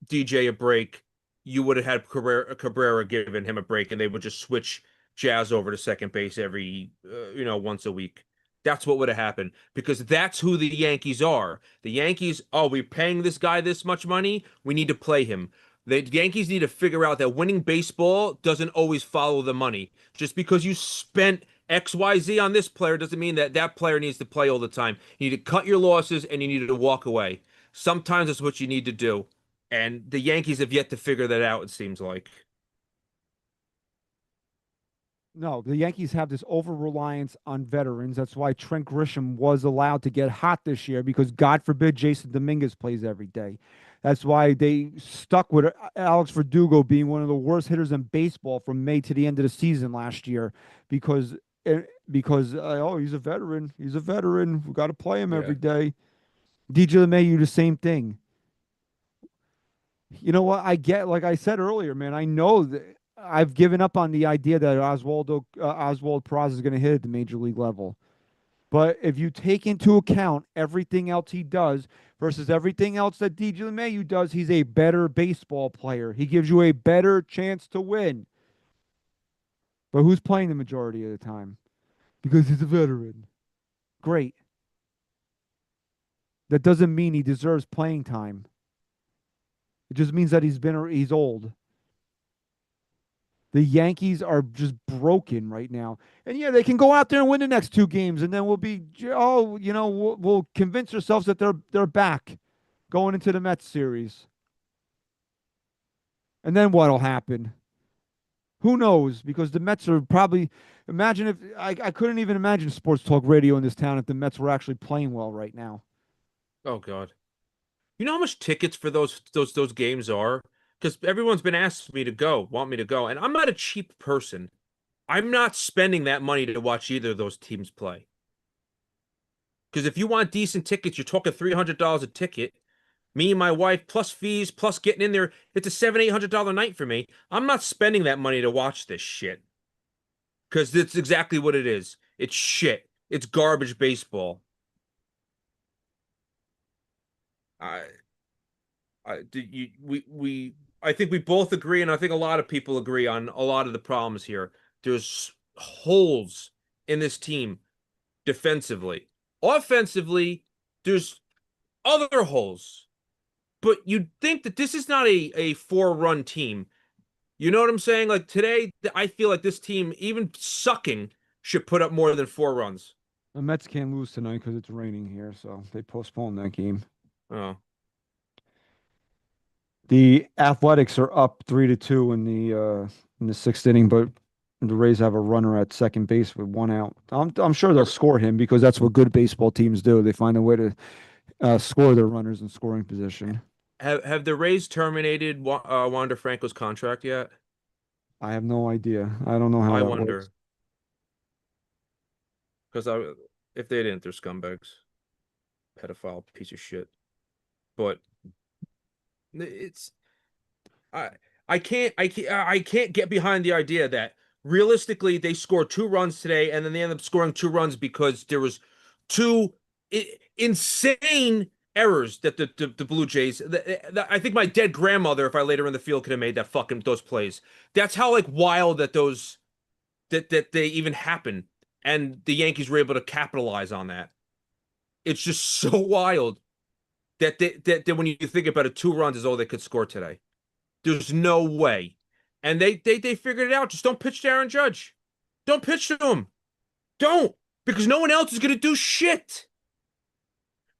DJ a break, you would have had Cabrera giving him a break, and they would just switch Jazz over to second base every once a week. That's what would have happened, because that's who the Yankees are. The Yankees, we're paying this guy this much money. We need to play him. The Yankees need to figure out that winning baseball doesn't always follow the money. Just because you spent XYZ on this player doesn't mean that that player needs to play all the time. You need to cut your losses and you need to walk away. Sometimes that's what you need to do. And the Yankees have yet to figure that out, it seems like. No, the Yankees have this over-reliance on veterans. That's why Trent Grisham was allowed to get hot this year, because God forbid Jason Dominguez plays every day. That's why they stuck with Alex Verdugo being one of the worst hitters in baseball from May to the end of the season last year, because he's a veteran. He's a veteran. We got to play him every day. DJ LeMahieu, the same thing. You know what? I get, like I said earlier, man, I know that I've given up on the idea that Oswald Peraza is going to hit at the major league level. But if you take into account everything else he does versus everything else that DJ LeMahieu does, he's a better baseball player. He gives you a better chance to win. But who's playing the majority of the time? Because he's a veteran. Great. That doesn't mean he deserves playing time. It just means that he's old. The Yankees are just broken right now. And yeah, they can go out there and win the next two games, and then we'll convince ourselves that they're back going into the Mets series. And then what'll happen? Who knows? Because the Mets are probably. Imagine if I couldn't even imagine sports talk radio in this town if the Mets were actually playing well right now. Oh God. You know how much tickets for those games are? Because everyone's been asking me to go, want me to go, and I'm not a cheap person. I'm not spending that money to watch either of those teams play. Because if you want decent tickets, you're talking $300 a ticket. Me and my wife, plus fees, plus getting in there, it's a $700-800 night for me. I'm not spending that money to watch this shit. Because that's exactly what it is. It's shit. It's garbage baseball. I, I think we both agree, and I think a lot of people agree on a lot of the problems here. There's holes in this team defensively. Offensively, there's other holes. But you'd think that this is not a four-run team. You know what I'm saying? Like today, I feel like this team, even sucking, should put up more than 4 runs. The Mets can't lose tonight because it's raining here, so they postponed that game. Oh, The Athletics are up 3-2 in the sixth inning, but the Rays have a runner at second base with one out. I'm sure they'll score him because that's what good baseball teams do. They find a way to score their runners in scoring position. have the Rays terminated Wander Franco's contract yet? I have no idea. I don't know how I that works. wonder because if they didn't, they're scumbags, pedophile piece of shit. But it's I I can't get behind the idea that realistically they scored 2 runs today and then they end up scoring 2 runs because there was two insane errors that the Blue Jays. I think my dead grandmother, if I laid her in the field, could have made that fucking those plays. That's how like wild that those that they even happen, and the Yankees were able to capitalize on that. It's just so wild that when you think about it, 2 runs is all they could score today. There's no way. And they figured it out. Just don't pitch to Aaron Judge. Don't pitch to him. Don't. Because no one else is going to do shit.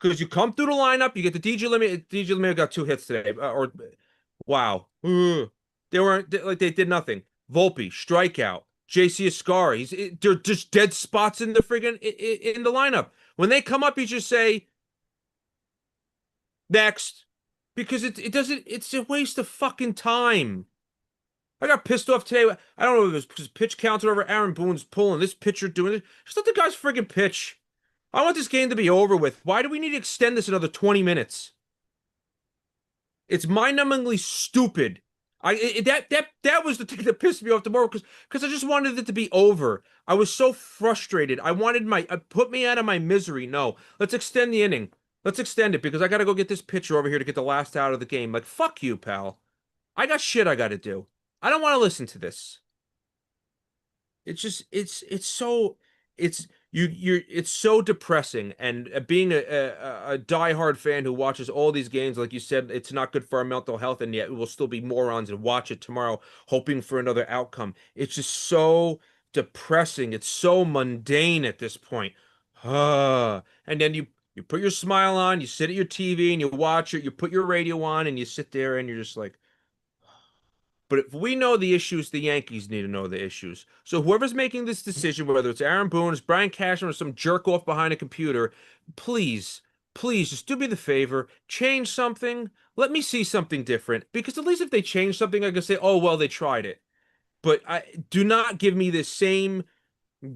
Because you come through the lineup, you get the DJ Limit. DJ Limit got 2 hits today. Or wow. They weren't like they did nothing. Volpe, strikeout. JC Ascari. They're just dead spots in the friggin' in the lineup. When they come up, you just say next. Because it doesn't, it's a waste of fucking time. I got pissed off today. I don't know if it was pitch counted over Aaron Boone's pulling this pitcher doing it. Just let the guy's friggin' pitch. I want this game to be over with. Why do we need to extend this another 20 minutes? It's mind-numbingly stupid. That was the thing that pissed me off the more because I just wanted it to be over. I was so frustrated. I wanted put me out of my misery. No, let's extend the inning. Let's extend it because I got to go get this pitcher over here to get the last out of the game. Like, fuck you, pal. I got shit I got to do. I don't want to listen to this. It's just, it's so, it's so depressing. And being a diehard fan who watches all these games, like you said, it's not good for our mental health, and yet we'll still be morons and watch it tomorrow, hoping for another outcome. It's just so depressing. It's so mundane at this point. And then you put your smile on, you sit at your TV and you watch it, you put your radio on and you sit there and you're just like, but if we know the issues, the Yankees need to know the issues. So whoever's making this decision, whether it's Aaron Boone, it's Brian Cashman, or some jerk off behind a computer, please, please just do me the favor, change something. Let me see something different. Because at least if they change something, I can say, oh, well, they tried it. But do not give me the same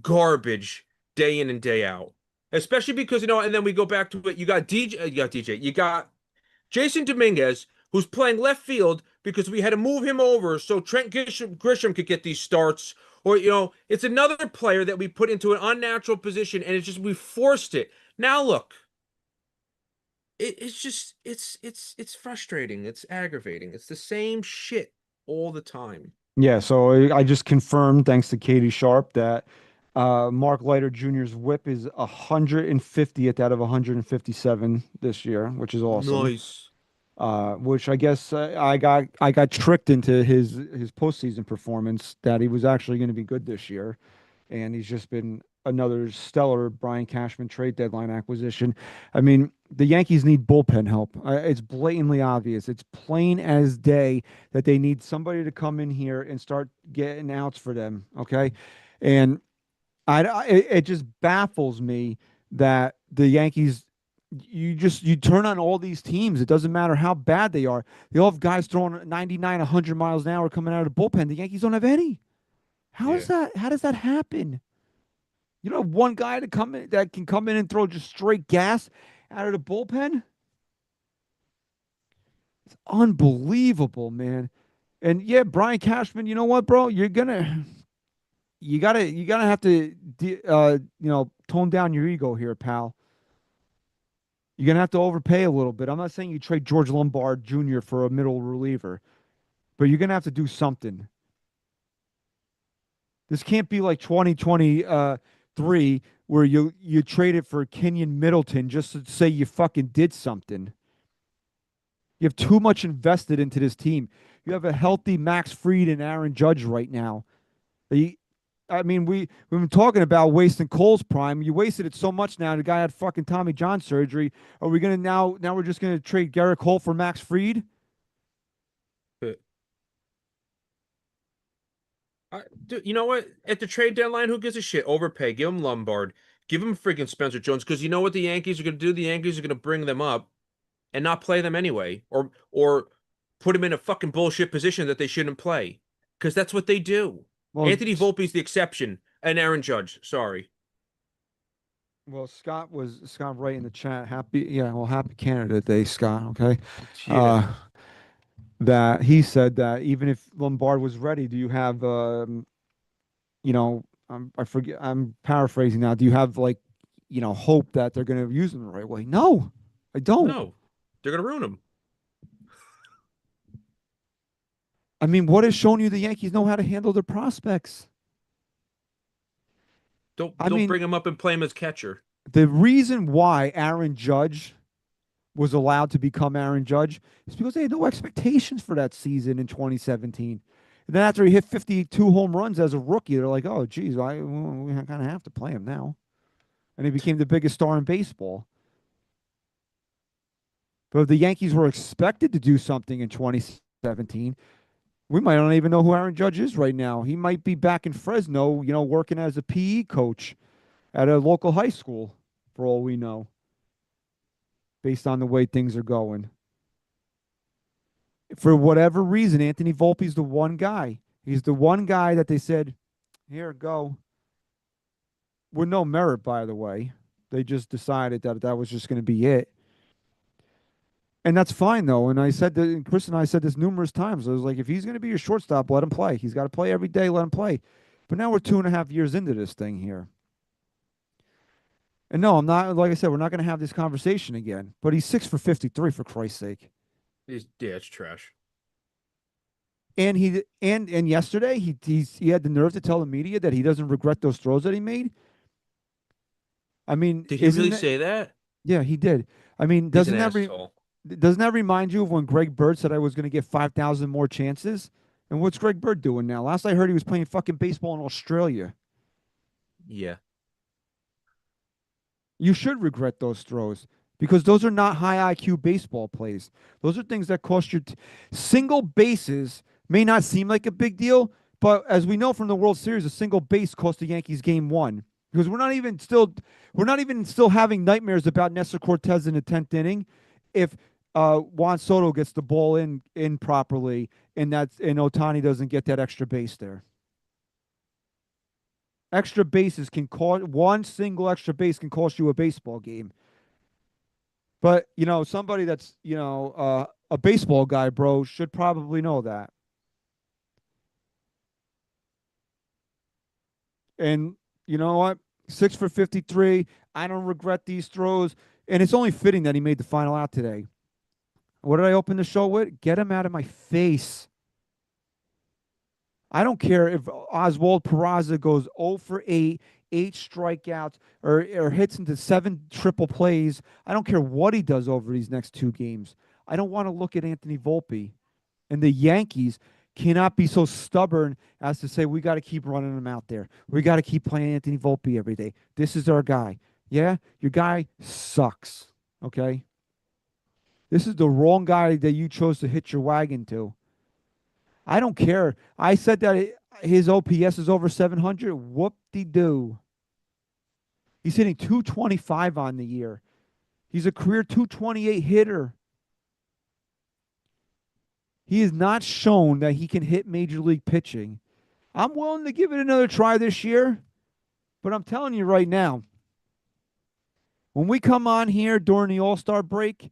garbage day in and day out. Especially because, and then we go back to it. You got Jason Dominguez, who's playing left field because we had to move him over so Trent Grisham could get these starts. Or, it's another player that we put into an unnatural position, and it's just we forced it. Now look, it's just it's frustrating. It's aggravating. It's the same shit all the time. Yeah, so I just confirmed, thanks to Katie Sharp, that Mark Leiter Jr.'s whip is 150th out of 157 this year, which is awesome. Nice. Which I guess I got tricked into his postseason performance that he was actually going to be good this year, and he's just been another stellar Brian Cashman trade deadline acquisition. I mean, the Yankees need bullpen help. It's blatantly obvious. It's plain as day that they need somebody to come in here and start getting outs for them. Okay, and it just baffles me that the Yankees. You turn on all these teams. It doesn't matter how bad they are. They all have guys throwing 99, 100 miles an hour coming out of the bullpen. The Yankees don't have any. How is Yeah. that? How does that happen? You know, one guy to come in that can come in and throw just straight gas out of the bullpen. It's unbelievable, man. And yeah, Brian Cashman, you know what, bro? You gotta have to tone down your ego here, pal. You're gonna have to overpay a little bit. I'm not saying you trade George Lombard Jr. for a middle reliever, but you're gonna have to do something. This can't be like 2023 where you traded for Kenyon Middleton just to say you fucking did something. You have too much invested into this team. You have a healthy Max Fried and Aaron Judge right now. I mean, we've been talking about wasting Cole's prime. You wasted it so much now. The guy had fucking Tommy John surgery. Are we gonna now we're just gonna trade Garrett Cole for Max Fried? But dude, you know what? At the trade deadline, who gives a shit? Overpay. Give him Lombard. Give him freaking Spencer Jones. Because you know what the Yankees are going to do? The Yankees are going to bring them up and not play them anyway, or put them in a fucking bullshit position that they shouldn't play. Because that's what they do. Well, Anthony Volpe's the exception, and Aaron Judge. Sorry. well, Scott right in the chat. Happy Canada Day, Scott. Okay. Yeah. That he said that even if Lombard was ready, do you have I forget, I'm paraphrasing now. Do you have like, hope that they're going to use him the right way? No, I don't. No, they're going to ruin him. I mean, what has shown you the Yankees know how to handle their prospects? Don't bring him up and play him as catcher. The reason why Aaron Judge was allowed to become Aaron Judge is because they had no expectations for that season in 2017. And then after he hit 52 home runs as a rookie, they're like, oh, geez, we kind of have to play him now. And he became the biggest star in baseball. But if the Yankees were expected to do something in 2017, we might not even know who Aaron Judge is right now. He might be back in Fresno, working as a PE coach at a local high school, for all we know, based on the way things are going. For whatever reason, Anthony Volpe's the one guy. He's the one guy that they said, here, go. With no merit, by the way. They just decided that was just going to be it. And that's fine, though. And I said that, and Chris and I said this numerous times. I was like, if he's going to be your shortstop, let him play. He's got to play every day, let him play. But now we're 2.5 years into this thing here. And no, I'm not, like I said, we're not going to have this conversation again. But he's 6 for 53, for Christ's sake. It's trash. And yesterday he had the nerve to tell the media that he doesn't regret those throws that he made. I mean, Did he really say that? Yeah, he did. I mean, He's an asshole. Doesn't that remind you of when Greg Bird said I was going to get 5,000 more chances? And what's Greg Bird doing now? Last I heard, he was playing fucking baseball in Australia. Yeah. You should regret those throws because those are not high IQ baseball plays. Those are things that cost you. Single bases may not seem like a big deal, but as we know from the World Series, a single base cost the Yankees game 1 because we're not even still having nightmares about Nestor Cortez in the 10th inning if Juan Soto gets the ball in properly and Ohtani doesn't get that extra base there. Extra bases can cost, one single extra base can cost you a baseball game. But, somebody that's, a baseball guy, bro, should probably know that. And you know what? 6 for 53. I don't regret these throws. And it's only fitting that he made the final out today. What did I open the show with? Get him out of my face. I don't care if Oswald Peraza goes 0 for 8, 8 strikeouts, or hits into 7 triple plays. I don't care what he does over these next 2 games. I don't want to look at Anthony Volpe. And the Yankees cannot be so stubborn as to say, we got to keep running him out there. We got to keep playing Anthony Volpe every day. This is our guy. Yeah, your guy sucks. Okay. This is the wrong guy that you chose to hitch your wagon to. I don't care. I said that his OPS is over 700. Whoop de doo. He's hitting 225 on the year. He's a career 228 hitter. He has not shown that he can hit major league pitching. I'm willing to give it another try this year, but I'm telling you right now, when we come on here during the All-Star break,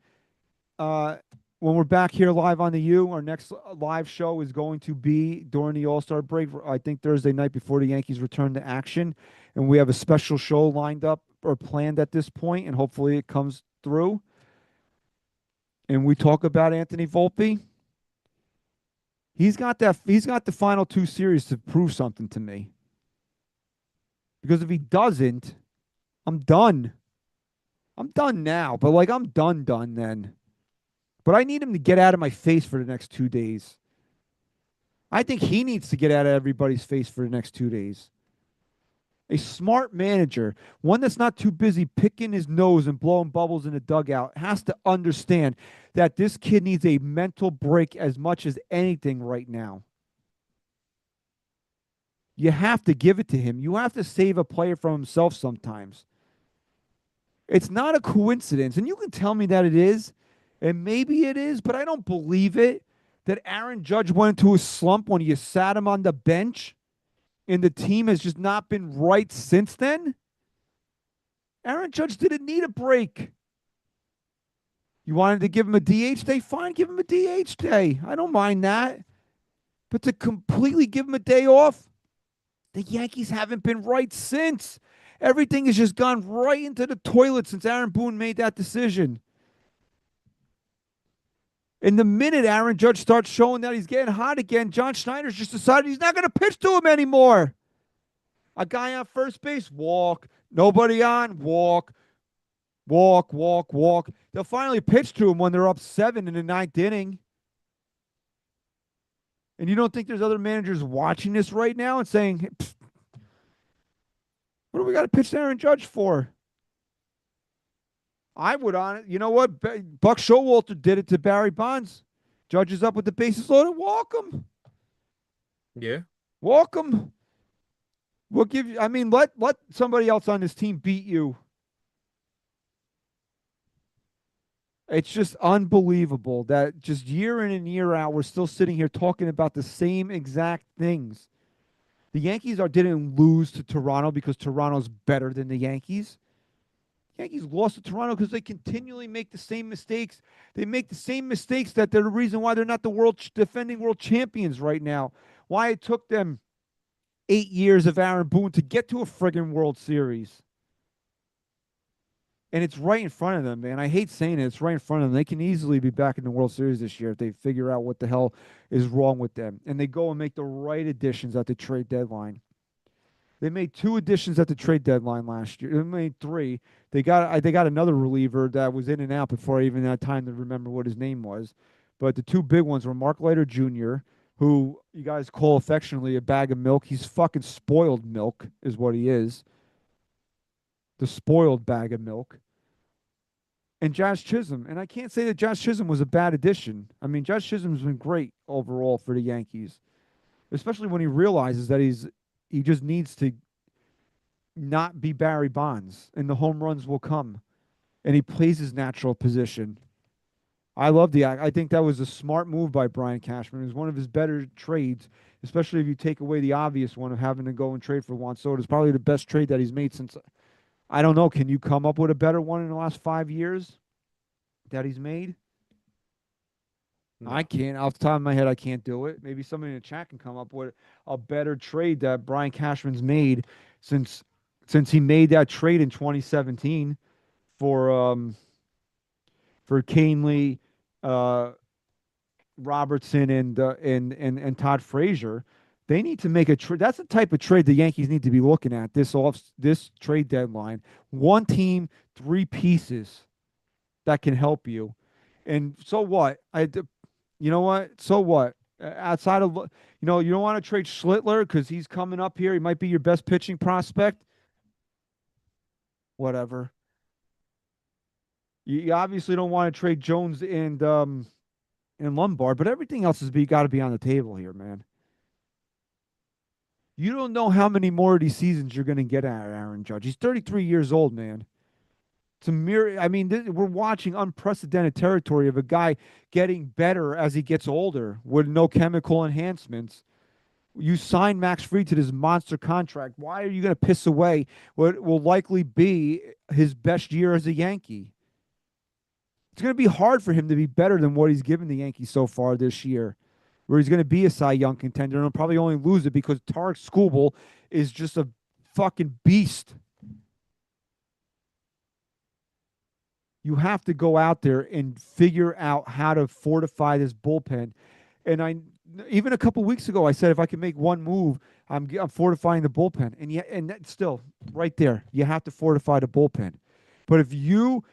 uh, when we're back here live on the U, our next live show is going to be during the All-Star break, I think Thursday night before the Yankees return to action. And we have a special show lined up or planned at this point, and hopefully it comes through. And we talk about Anthony Volpe. He's got the final two series to prove something to me. Because if he doesn't, I'm done. I'm done now, but like I'm done then. But I need him to get out of my face for the next 2 days. I think he needs to get out of everybody's face for the next 2 days. A smart manager, one that's not too busy picking his nose and blowing bubbles in the dugout, has to understand that this kid needs a mental break as much as anything right now. You have to give it to him. You have to save a player from himself sometimes. It's not a coincidence, and you can tell me that it is, and maybe it is, but I don't believe it, that Aaron Judge went into a slump when you sat him on the bench and the team has just not been right since then. Aaron Judge didn't need a break. You wanted to give him a DH day? Fine, give him a DH day. I don't mind that. But to completely give him a day off, the Yankees haven't been right since. Everything has just gone right into the toilet since Aaron Boone made that decision. And the minute Aaron Judge starts showing that he's getting hot again, John Schneider's just decided he's not going to pitch to him anymore. A guy on first base, walk. Nobody on, walk. Walk, walk, walk. They'll finally pitch to him when they're up 7 in the 9th inning. And you don't think there's other managers watching this right now and saying, hey, what do we got to pitch to Aaron Judge for? I would on it. You know what? Buck Showalter did it to Barry Bonds. Judge is up with the bases loaded. Walk him. Yeah. Walk him. We'll give you. I mean, let somebody else on this team beat you. It's just unbelievable that just year in and year out, we're still sitting here talking about the same exact things. The Yankees didn't lose to Toronto because Toronto's better than the Yankees. Yankees lost to Toronto because they continually make the same mistakes. They make the same mistakes that they're the reason why they're not the defending world champions right now. Why it took them 8 years of Aaron Boone to get to a friggin' World Series. And it's right in front of them, man. I hate saying it. It's right in front of them. They can easily be back in the World Series this year if they figure out what the hell is wrong with them. And they go and make the right additions at the trade deadline. They made 2 additions at the trade deadline last year. They made 3. They got another reliever that was in and out before I even had time to remember what his name was. But the 2 big ones were Mark Leiter Jr., who you guys call affectionately a bag of milk. He's fucking spoiled milk is what he is. The spoiled bag of milk. And Josh Chisholm. And I can't say that Josh Chisholm was a bad addition. I mean, Josh Chisholm's been great overall for the Yankees, especially when he realizes that he just needs to not be Barry Bonds, and the home runs will come. And he plays his natural position. I think that was a smart move by Brian Cashman. It was one of his better trades, especially if you take away the obvious one of having to go and trade for Juan Soto. It's probably the best trade that he's made since, I don't know, can you come up with a better one in the last 5 years that he's made? No. I can't. Off the top of my head, I can't do it. Maybe somebody in the chat can come up with a better trade that Brian Cashman's made since he made that trade in 2017 for Canely, Robertson, and Todd Frazier. They need to make a trade. That's the type of trade the Yankees need to be looking at this trade deadline. 1 team, 3 pieces that can help you. And so what? You know what? So what? Outside of, you don't want to trade Schlittler because he's coming up here. He might be your best pitching prospect. Whatever. You obviously don't want to trade Jones and Lombard, but everything else has got to be on the table here, man. You don't know how many more of these seasons you're going to get out of Aaron Judge. He's 33 years old, man. It's a mirror. I mean, we're watching unprecedented territory of a guy getting better as he gets older with no chemical enhancements. You sign Max Fried to this monster contract. Why are you going to piss away what will likely be his best year as a Yankee? It's going to be hard for him to be better than what he's given the Yankees so far this year, where he's going to be a Cy Young contender and he'll probably only lose it because Tarek Skubal is just a fucking beast. You have to go out there and figure out how to fortify this bullpen. And even a couple weeks ago, I said if I can make one move, I'm fortifying the bullpen. And yet, and that's still right there. You have to fortify the bullpen. But if you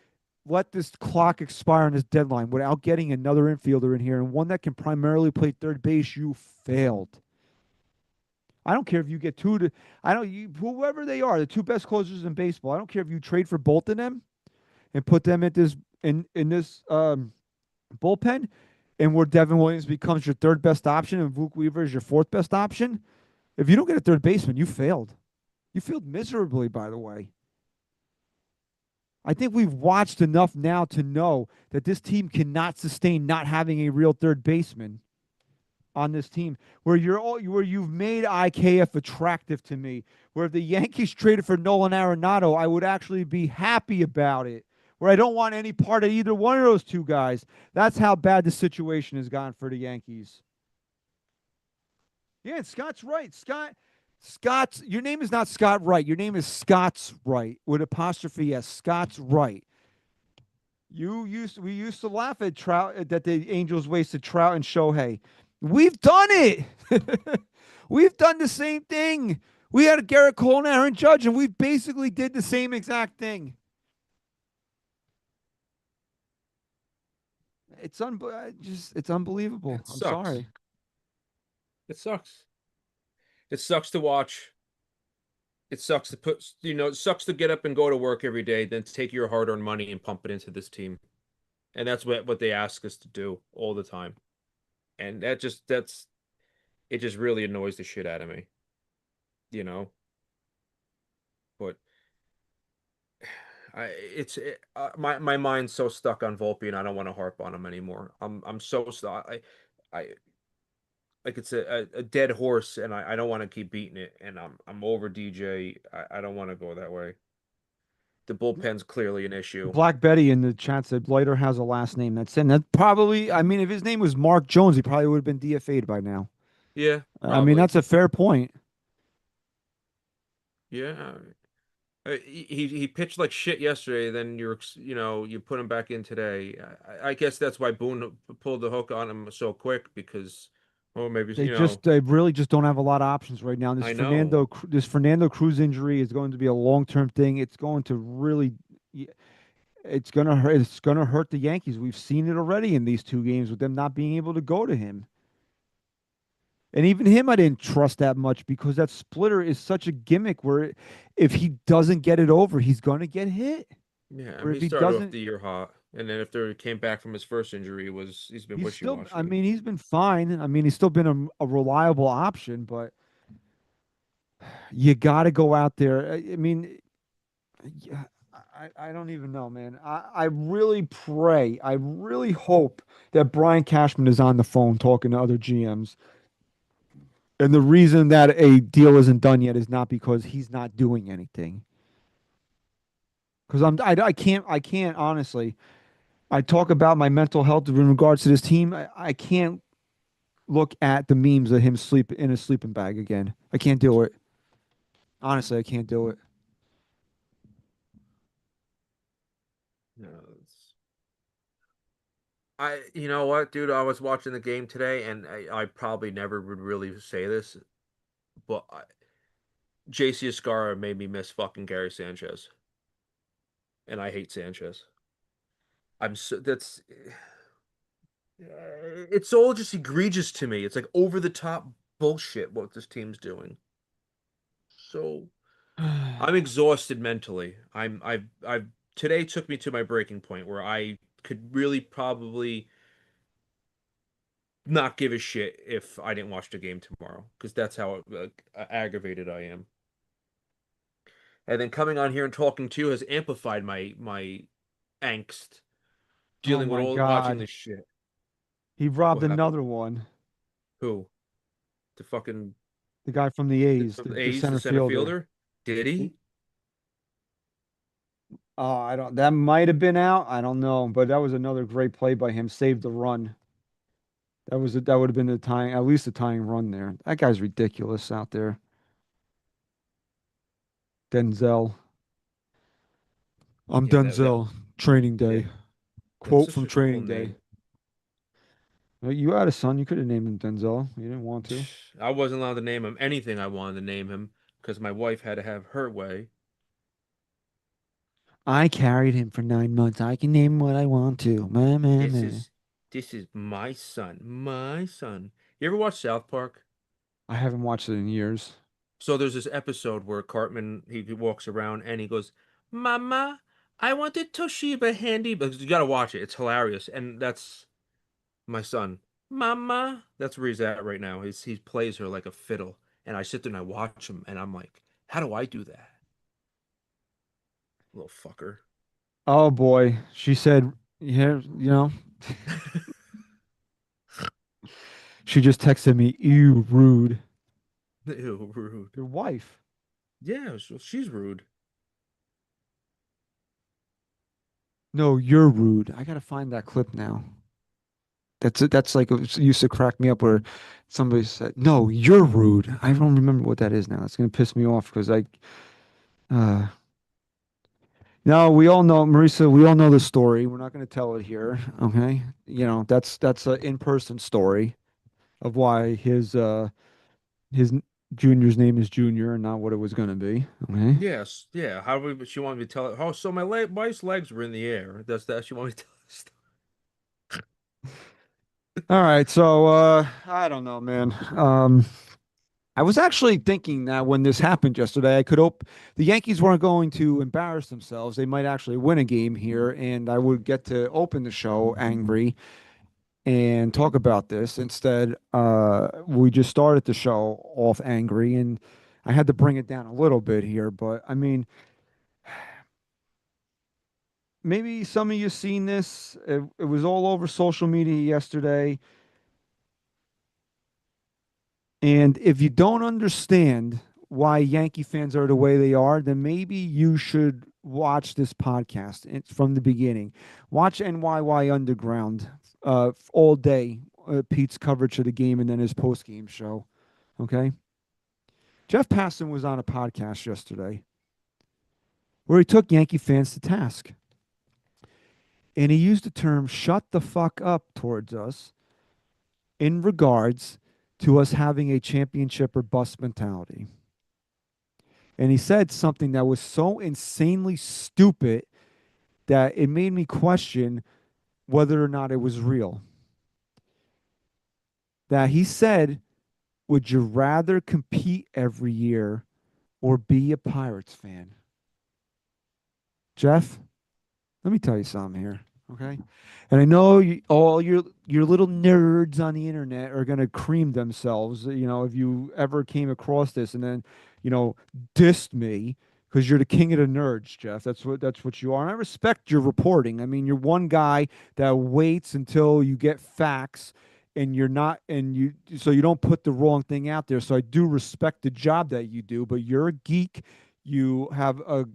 let this clock expire on this deadline without getting another infielder in here and one that can primarily play third base, you failed. I don't care if you get whoever they are, the two best closers in baseball. I don't care if you trade for both of them and put them at this in this bullpen, and where Devin Williams becomes your third best option and Luke Weaver is your fourth best option. If you don't get a third baseman, you failed. You failed miserably, by the way. I think we've watched enough now to know that this team cannot sustain not having a real third baseman on this team. Where you've made IKF attractive to me. Where if the Yankees traded for Nolan Arenado, I would actually be happy about it. Where I don't want any part of either one of those two guys. That's how bad the situation has gone for the Yankees. Yeah, and Scott's right. Scott's, your name is not Scott Wright. Your name is Scott's Wright with apostrophe S. Scott's Wright. We used to laugh at Trout that the Angels wasted Trout and Shohei. We've done it. We've done the same thing. We had Garrett Cole and Aaron Judge, and we basically did the same exact thing. It's unbelievable. It I'm sucks. sorry. It sucks. It sucks to watch. It sucks to it sucks to get up and go to work every day, then to take your hard-earned money and pump it into this team. And that's what they ask us to do all the time. And it just really annoys the shit out of me. You know? But my mind's so stuck on Volpe, and I don't want to harp on him anymore. I'm so stuck. I like it's a dead horse, and I don't want to keep beating it. And I'm over DJ. I don't want to go that way. The bullpen's clearly an issue. Black Betty in the chat said Leiter has a last name that's in. That probably, I mean, if his name was Mark Jones, he probably would have been DFA'd by now. Yeah, I mean, that's a fair point. Yeah. He pitched like shit yesterday. Then you put him back in today. I guess that's why Boone pulled the hook on him so quick because, or maybe They really just don't have a lot of options right now. I know. This Fernando Cruz injury is going to be a long-term thing. It's going to really, it's gonna hurt. It's gonna hurt the Yankees. We've seen it already in these two games with them not being able to go to him. And even him, I didn't trust that much because that splitter is such a gimmick where if he doesn't get it over, he's going to get hit. Yeah, Or if he he started doesn't, off the year hot, and then after he came back from his first injury, he's been he's still, wishy-washy. I mean, he's been fine. I mean, he's still been a reliable option, but you got to go out there. I mean, yeah, I don't even know, man. I really pray, I really hope that Brian Cashman is on the phone talking to other GMs. And the reason that a deal isn't done yet is not because he's not doing anything. Because I can't honestly. I talk about my mental health in regards to this team. I can't look at the memes of him sleep in a sleeping bag again. I can't do it. Honestly, I can't do it. No, you know what, dude? I was watching the game today, and I probably never would really say this, but JC Escarra made me miss fucking Gary Sanchez, and I hate Sanchez. I'm so that's it's all just egregious to me. It's like over the top bullshit what this team's doing. So I'm exhausted mentally. I've today took me to my breaking point where I could really probably not give a shit if I didn't watch the game tomorrow because that's how aggravated I am. And then coming on here and talking to you has amplified my angst Oh dealing with my all watching God. this shit. He robbed What happened? another one. Who? The fucking The guy from the A's, from the the A's, the center center fielder. fielder? Did he? I don't. That might have been out. I don't know, but that was another great play by him. Saved the run. That would have been the tying, at least the tying run there. That guy's ridiculous out there. Denzel. I'm Yeah, that Denzel. Training yeah, day. that's Quote such from a cool Training Day. name. You had a son. You could have named him Denzel. You didn't want to. I wasn't allowed to name him anything I wanted to name him because my wife had to have her way. I carried him for 9 months. I can name him what I want to. Meh, meh, This meh. is this is my son, my son. You ever watch South Park? I haven't watched it in years. So there's this episode where Cartman he walks around and he goes, "Mama, I want a Toshiba handy." Because you gotta watch it. It's hilarious, and that's my son. Mama, that's where he's at right now. He plays her like a fiddle, and I sit there and I watch him, and I'm like, how do I do that, little fucker? Oh boy. She said, yeah, she just texted me, ew, rude. Ew, rude. Your wife. Yeah, she's rude. No, you're rude. I gotta find that clip now. That's it. That's like it used to crack me up where somebody said, "No, you're rude." I don't remember what that is now. It's gonna piss me off because uh, no, we all know, Marisa. We all know the story. We're not gonna tell it here, okay? That's an in-person story of why his junior's name is Junior and not what it was gonna be. Okay. Yes, yeah. How do we, she wanted me to tell it? Oh, so my wife's legs were in the air. That's that. She wanted me to tell this All right. So I don't know, man. I was actually thinking that when this happened yesterday, I could hope the Yankees weren't going to embarrass themselves. They might actually win a game here, and I would get to open the show angry and talk about this. Instead, we just started the show off angry, and I had to bring it down a little bit here. But I mean, maybe some of you seen this. It was all over social media yesterday. And if you don't understand why Yankee fans are the way they are, then maybe you should watch this podcast from the beginning. Watch NYY Underground all day, Pete's coverage of the game and then his post game show. Okay. Jeff Passan was on a podcast yesterday where he took Yankee fans to task. And he used the term shut the fuck up towards us in regards to us having a championship or bust mentality. And he said something that was so insanely stupid that it made me question whether or not it was real. That he said, would you rather compete every year or be a Pirates fan? Jeff, let me tell you something here, okay? And I know all your little nerds on the internet are gonna cream themselves, if you ever came across this and then, dissed me because you're the king of the nerds, Jeff. That's what you are. And I respect your reporting. I mean, you're one guy that waits until you get facts and you're not and you so you don't put the wrong thing out there. So I do respect the job that you do, but you're a geek. You have a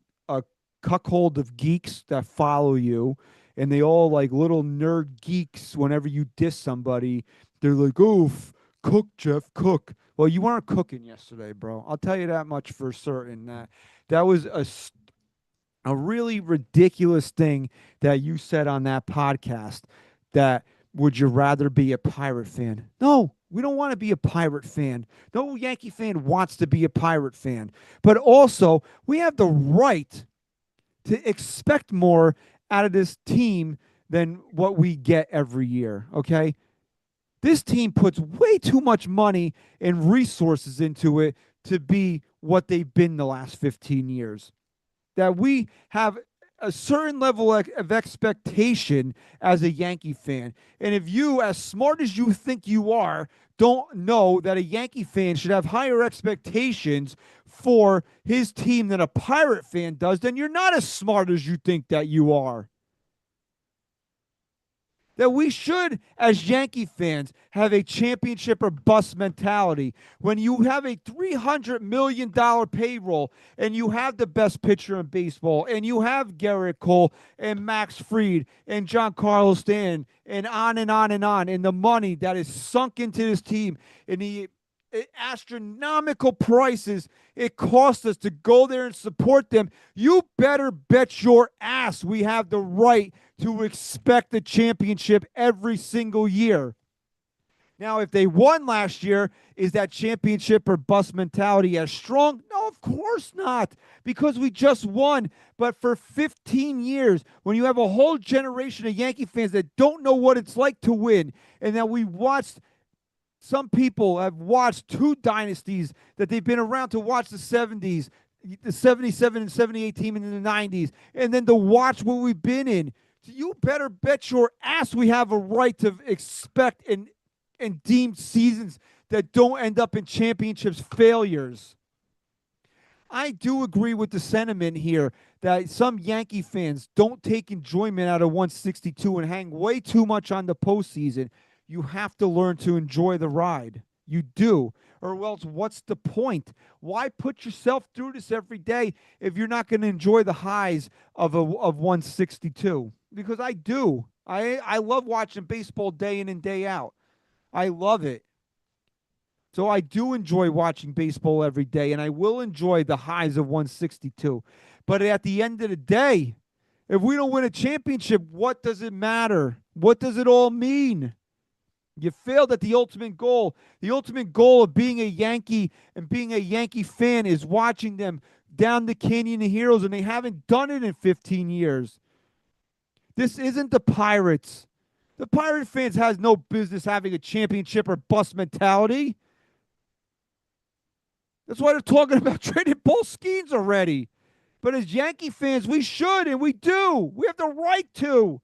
cuckold of geeks that follow you, and they all like little nerd geeks. Whenever you diss somebody, they're like, "Oof, cook, Jeff, cook." Well, you weren't cooking yesterday, bro. I'll tell you that much for certain. That was a really ridiculous thing that you said on that podcast. That would you rather be a Pirate fan? No, we don't want to be a Pirate fan. No Yankee fan wants to be a Pirate fan. But also, we have the right to expect more out of this team than what we get every year. Okay. This team puts way too much money and resources into it to be what they've been the last 15 years. That we have a certain level of expectation as a Yankee fan. And if you, as smart as you think you are, don't know that a Yankee fan should have higher expectations for his team than a Pirate fan does, then you're not as smart as you think that you are. That we should, as Yankee fans, have a championship or bust mentality. When you have a $300 million payroll and you have the best pitcher in baseball and you have Garrett Cole and Max Fried and Giancarlo Stanton and on and on and on, and the money that is sunk into this team and the astronomical prices it costs us to go there and support them, you better bet your ass we have the right to expect the championship every single year. Now, if they won last year, is that championship or bust mentality as strong? No, of course not, because we just won. But for 15 years, when you have a whole generation of Yankee fans that don't know what it's like to win, and that we watched, some people have watched two dynasties that they've been around to watch the 70s, the 77 and 78 team in the 90s, and then to watch what we've been in. You better bet your ass we have a right to expect and deem seasons that don't end up in championships failures. I do agree with the sentiment here that some Yankee fans don't take enjoyment out of 162 and hang way too much on the postseason. You have to learn to enjoy the ride. You do. Or else, what's the point? Why put yourself through this every day if you're not going to enjoy the highs of 162? Because I do. I love watching baseball day in and day out. I love it. So I do enjoy watching baseball every day, and I will enjoy the highs of 162. But at the end of the day, if we don't win a championship, what does it matter? What does it all mean? You failed at the ultimate goal. The ultimate goal of being a Yankee and being a Yankee fan is watching them down the Canyon of Heroes, and they haven't done it in 15 years. This isn't the Pirates. The Pirate fans has no business having a championship or bust mentality. That's why they're talking about trading Paul Skeens already. But as Yankee fans, we should, and we do. We have the right to.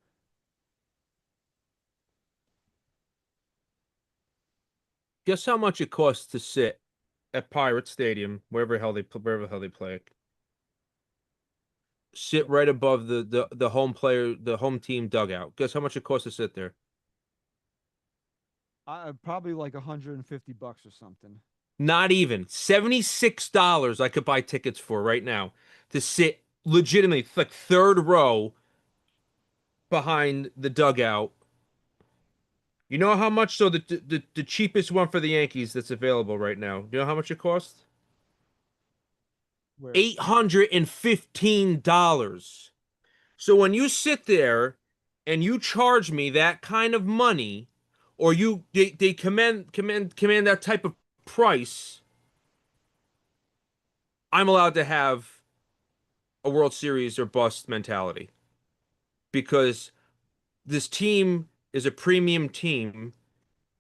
Guess how much it costs to sit at Pirate Stadium, wherever the hell they play it. Sit right above the home player, the home team dugout. Guess how much it costs to sit there? Probably like $150 or something. Not even $76 I could buy tickets for right now to sit legitimately like third row behind the dugout. You know how much? So the cheapest one for the Yankees that's available right now. You know how much it costs? Where? $815. So when you sit there and you charge me that kind of money, or they command that type of price, I'm allowed to have a World Series or bust mentality. Because this team is a premium team.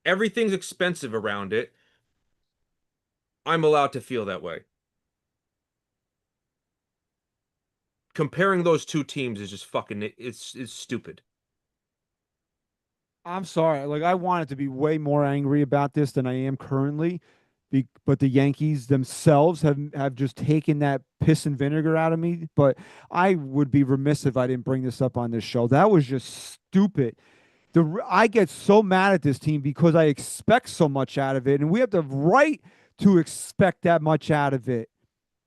Everything's expensive around it. I'm allowed to feel that way. Comparing those two teams is just fucking it's stupid. I'm sorry. Like, I wanted to be way more angry about this than I am currently. But the Yankees themselves have just taken that piss and vinegar out of me. But I would be remiss if I didn't bring this up on this show. That was just stupid. I get so mad at this team because I expect so much out of it, and we have the right to expect that much out of it.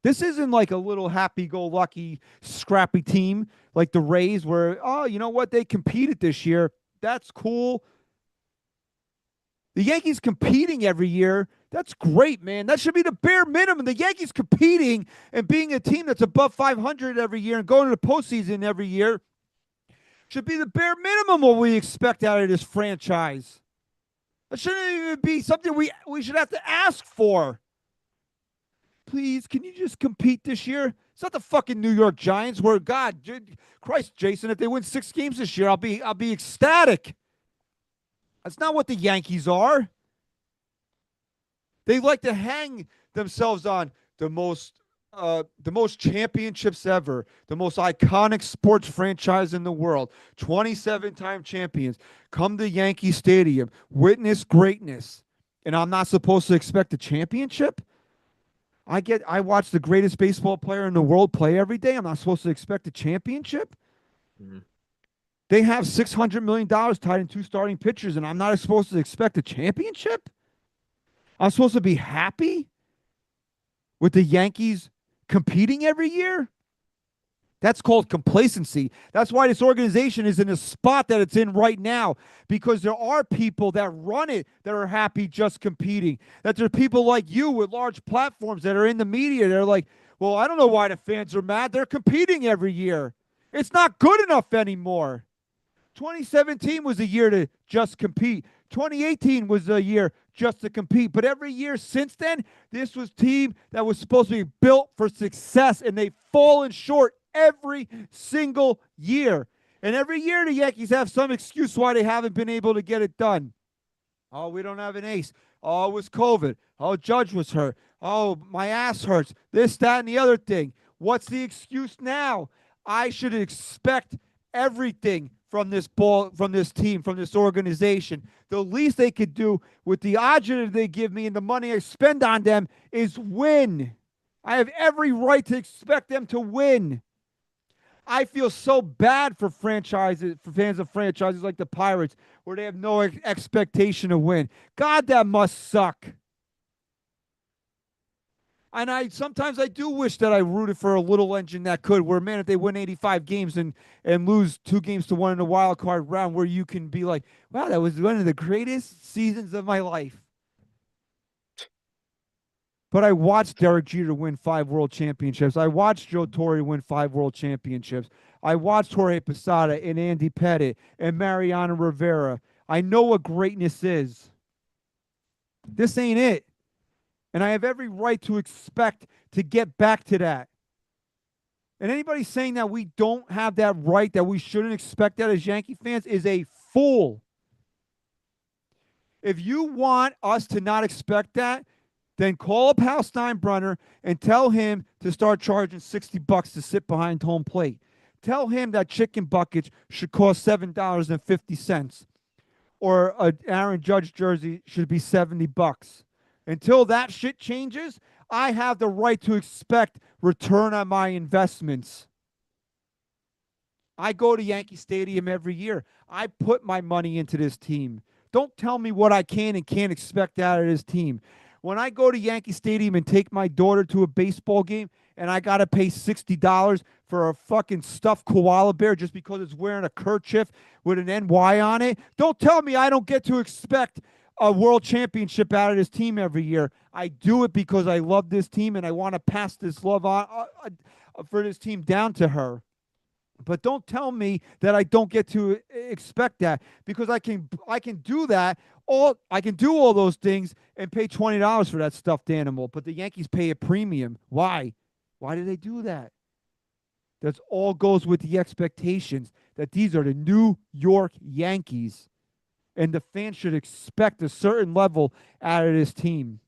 This isn't like a little happy-go-lucky, scrappy team like the Rays where, oh, you know what? They competed this year. That's cool. The Yankees competing every year, that's great, man. That should be the bare minimum. The Yankees competing and being a team that's above 500 every year and going to the postseason every year should be the bare minimum what we expect out of this franchise. That shouldn't even be something we should have to ask for. Please, can you just compete this year? It's not the fucking New York Giants where, God, Christ, Jason, if they win 6 games this year, I'll be ecstatic. That's not what the Yankees are. They like to hang themselves on the most the most championships ever, the most iconic sports franchise in the world, 27-time champions, come to Yankee Stadium, witness greatness, and I'm not supposed to expect a championship? I watch the greatest baseball player in the world play every day. I'm not supposed to expect a championship? Mhm. They have $600 million tied in two starting pitchers, and I'm not supposed to expect a championship? I'm supposed to be happy with the Yankees competing every year? That's called complacency. That's why this organization is in the spot that it's in right now, because there are people that run it that are happy just competing. That there are people like you with large platforms that are in the media. They're like, well, I don't know why the fans are mad. They're competing every year. It's not good enough anymore. 2017 was a year to just compete. 2018 was a year just to compete. But every year since then, this was a team that was supposed to be built for success, and they've fallen short every single year. And every year the Yankees have some excuse why they haven't been able to get it done. Oh, we don't have an ace. Oh, it was COVID. Oh, Judge was hurt. Oh, my ass hurts. This, that, and the other thing. What's the excuse now? I should expect everything from this team, from this organization. The least they could do with the oxygen they give me and the money I spend on them is win. I have every right to expect them to win. I feel so bad for franchises, for fans of franchises like the Pirates, where they have no expectation to win. God, that must suck. And sometimes I do wish that I rooted for a little engine that could, where, man, if they win 85 games and lose 2-1 in the wild card round, where you can be like, wow, that was one of the greatest seasons of my life. But I watched Derek Jeter win 5 world championships. I watched Joe Torre win 5 world championships. I watched Jorge Posada and Andy Pettitte and Mariano Rivera. I know what greatness is. This ain't it. And I have every right to expect to get back to that. And anybody saying that we don't have that right, that we shouldn't expect that as Yankee fans, is a fool. If you want us to not expect that, then call up Hal Steinbrenner and tell him to start charging $60 to sit behind home plate. Tell him that chicken buckets should cost $7.50, or an Aaron Judge jersey should be $70. Until that shit changes, I have the right to expect return on my investments. I go to Yankee Stadium every year. I put my money into this team. Don't tell me what I can and can't expect out of this team. When I go to Yankee Stadium and take my daughter to a baseball game and I got to pay $60 for a fucking stuffed koala bear just because it's wearing a kerchief with an NY on it, don't tell me I don't get to expect a world championship out of this team every year. I do it because I love this team and I want to pass this love on for this team down to her. But don't tell me that I don't get to expect that, because I can do that. I can do all those things and pay $20 for that stuffed animal. But the Yankees pay a premium. Why? Why do they do that? That all goes with the expectations that these are the New York Yankees, and the fans should expect a certain level out of this team.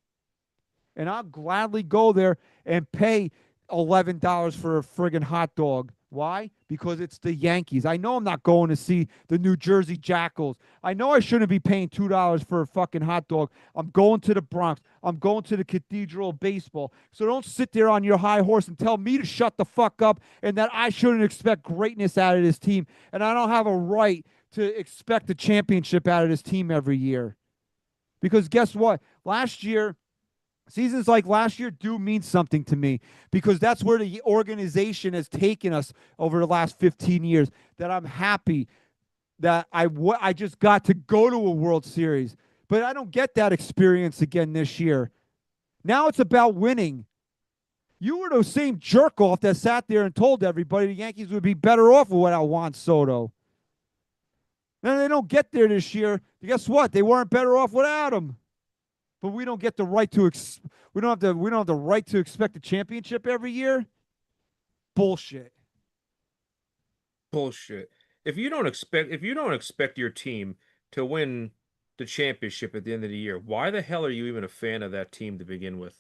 And I'll gladly go there and pay $11 for a friggin' hot dog. Why? Because it's the Yankees. I know I'm not going to see the New Jersey Jackals. I know I shouldn't be paying $2 for a fucking hot dog. I'm going to the Bronx. I'm going to the Cathedral of Baseball. So don't sit there on your high horse and tell me to shut the fuck up and that I shouldn't expect greatness out of this team. And I don't have a right to expect a championship out of this team every year. Because guess what? Seasons like last year do mean something to me, because that's where the organization has taken us over the last 15 years, that I'm happy that I just got to go to a World Series. But I don't get that experience again this year. Now it's about winning. You were the same jerk off that sat there and told everybody the Yankees would be better off without Juan Soto. Then they don't get there this year. Guess what? They weren't better off without him. But we don't get the right to we don't have the right to expect a championship every year. Bullshit. Bullshit. If you don't expect your team to win the championship at the end of the year, why the hell are you even a fan of that team to begin with?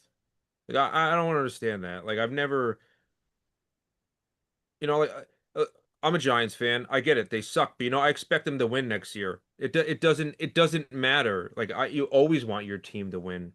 Like I don't understand that. Like I've never, you know, like I'm a Giants fan. I get it. They suck, but I expect them to win next year. It doesn't matter. Like you always want your team to win.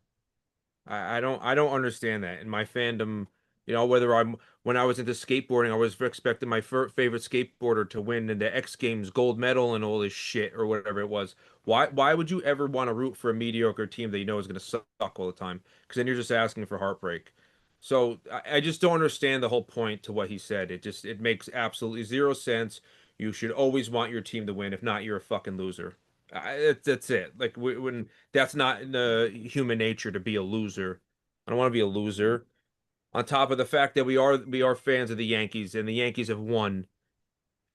I don't understand that in my fandom. Whether I'm when I was into skateboarding, I was expecting my favorite skateboarder to win in the X Games gold medal and all this shit or whatever it was. Why would you ever want to root for a mediocre team that you know is going to suck all the time? Because then you're just asking for heartbreak. So I just don't understand the whole point to what he said. It makes absolutely zero sense. You should always want your team to win. If not, you're a fucking loser. That's it. Like when that's not in the human nature to be a loser. I don't want to be a loser. On top of the fact that we are fans of the Yankees and the Yankees have won,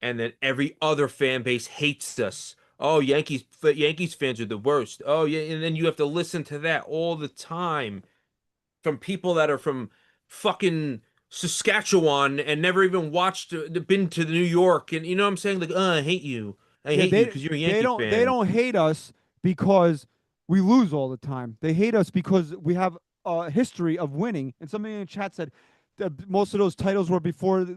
and then every other fan base hates us. Oh, Yankees fans are the worst. Oh, yeah, and then you have to listen to that all the time from people that are from fucking Saskatchewan and never even been to New York, and you know what I'm saying? Like, I hate you. I Yeah, hate you because you're a they Yankee don't they fan. don't hate us because we lose all the time. They hate us because we have a history of winning. And somebody in the chat said that most of those titles were before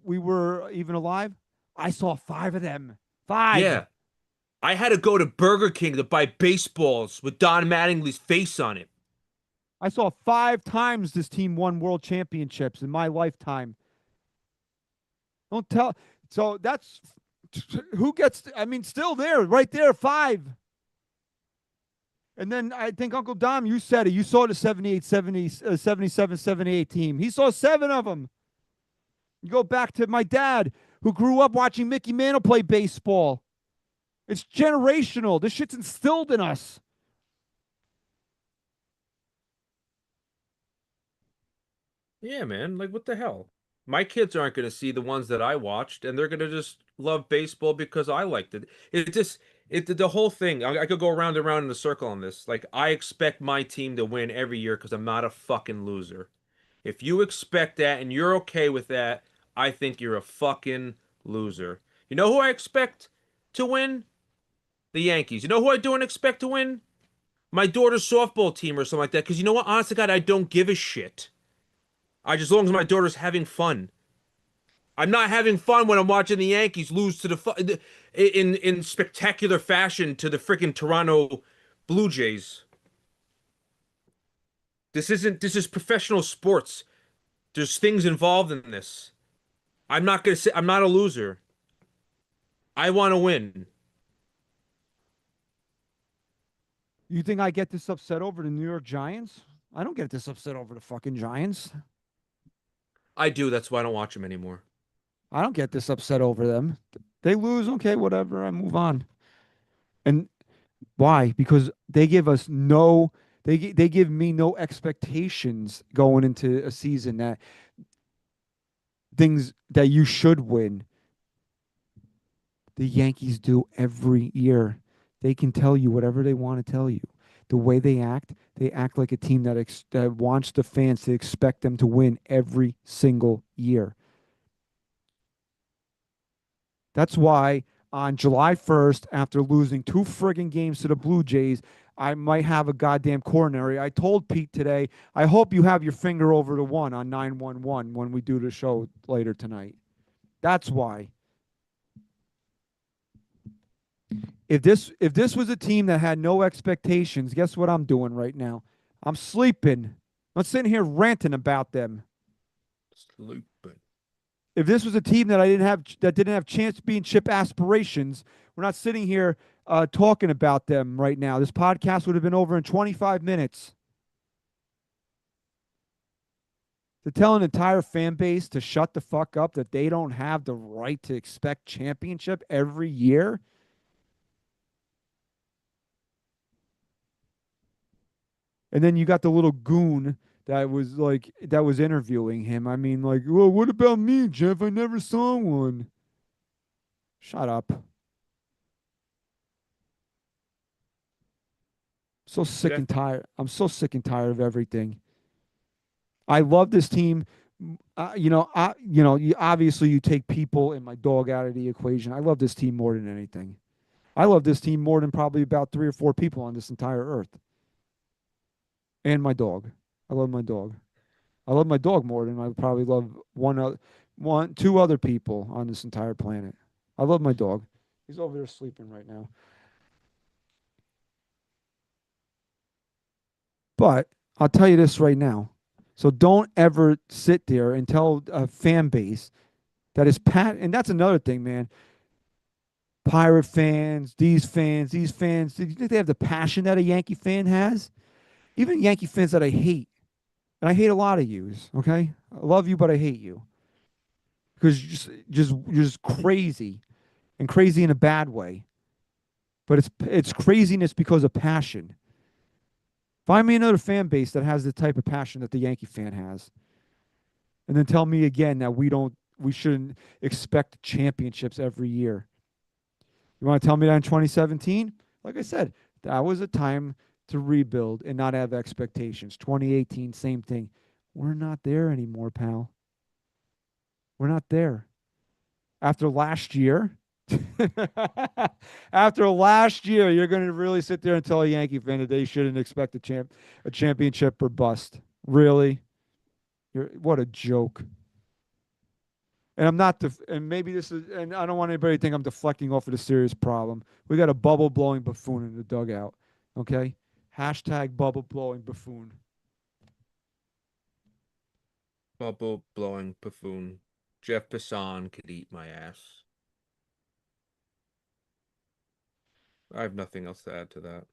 we were even alive. I saw 5 of them. 5. Yeah. I had to go to Burger King to buy baseballs with Don Mattingly's face on it. I saw 5 times this team won world championships in my lifetime. Don't tell. So that's who gets. I mean, still there, right there, 5. And then I think Uncle Dom, you said it. You saw the 78, 70, 77, 78 team. He saw 7 of them. You go back to my dad, who grew up watching Mickey Mantle play baseball. It's generational. This shit's instilled in us. Yeah, man. Like, what the hell? My kids aren't going to see the ones that I watched, and they're going to just love baseball because I liked it. It just, the whole thing. I could go round and round in a circle on this. Like, I expect my team to win every year because I'm not a fucking loser. If you expect that and you're okay with that, I think you're a fucking loser. You know who I expect to win? The Yankees. You know who I don't expect to win? My daughter's softball team or something like that. Because you know what? Honest to God, I don't give a shit. As long as my daughter's having fun. I'm not having fun when I'm watching the Yankees lose to in spectacular fashion to the freaking Toronto Blue Jays. This is professional sports. There's things involved in this. I'm not a loser. I want to win. You think I get this upset over the New York Giants? I don't get this upset over the fucking Giants. I do. That's why I don't watch them anymore. I don't get this upset over them. They lose, okay, whatever. I move on. And why? Because they give us no, they give me no expectations going into a season that things that you should win. The Yankees do every year. They can tell you whatever they want to tell you. The way they act like a team that wants the fans to expect them to win every single year. That's why on July 1st, after losing 2 friggin' games to the Blue Jays, I might have a goddamn coronary. I told Pete today, I hope you have your finger over the 1 on 911 when we do the show later tonight. That's why. If this was a team that had no expectations, guess what I'm doing right now? I'm sleeping. I'm sitting here ranting about them. Sleeping. If this was a team that didn't have championship aspirations, we're not sitting here talking about them right now. This podcast would have been over in 25 minutes. To tell an entire fan base to shut the fuck up, that they don't have the right to expect championship every year. And then you got the little goon that was interviewing him. I mean, like, well, what about me, Jeff? I never saw one. Shut up. So sick Jeff, and tired. I'm so sick and tired of everything. I love this team. Obviously you take people and my dog out of the equation. I love this team more than anything. I love this team more than probably about 3 or 4 people on this entire earth. And my dog. I love my dog. I love my dog more than I probably love two other people on this entire planet. I love my dog. He's over there sleeping right now. But I'll tell you this right now. So don't ever sit there and tell a fan base that is and that's another thing, man. Pirate fans, these fans, do you think they have the passion that a Yankee fan has? Even Yankee fans that I hate, and I hate a lot of yous, okay? I love you, but I hate you. Because you're just crazy, and crazy in a bad way. But it's craziness because of passion. Find me another fan base that has the type of passion that the Yankee fan has. And then tell me again that we shouldn't expect championships every year. You want to tell me that in 2017? Like I said, that was a time to rebuild and not have expectations. 2018, same thing. We're not there anymore, pal. We're not there. After last year, you're going to really sit there and tell a Yankee fan that they shouldn't expect a championship or bust. Really? What a joke. And I'm not, and maybe this is, and I don't want anybody to think I'm deflecting off of the serious problem. We got a bubble blowing buffoon in the dugout. Okay? Hashtag bubble blowing buffoon. Bubble blowing buffoon. Jeff Passan could eat my ass. I have nothing else to add to that.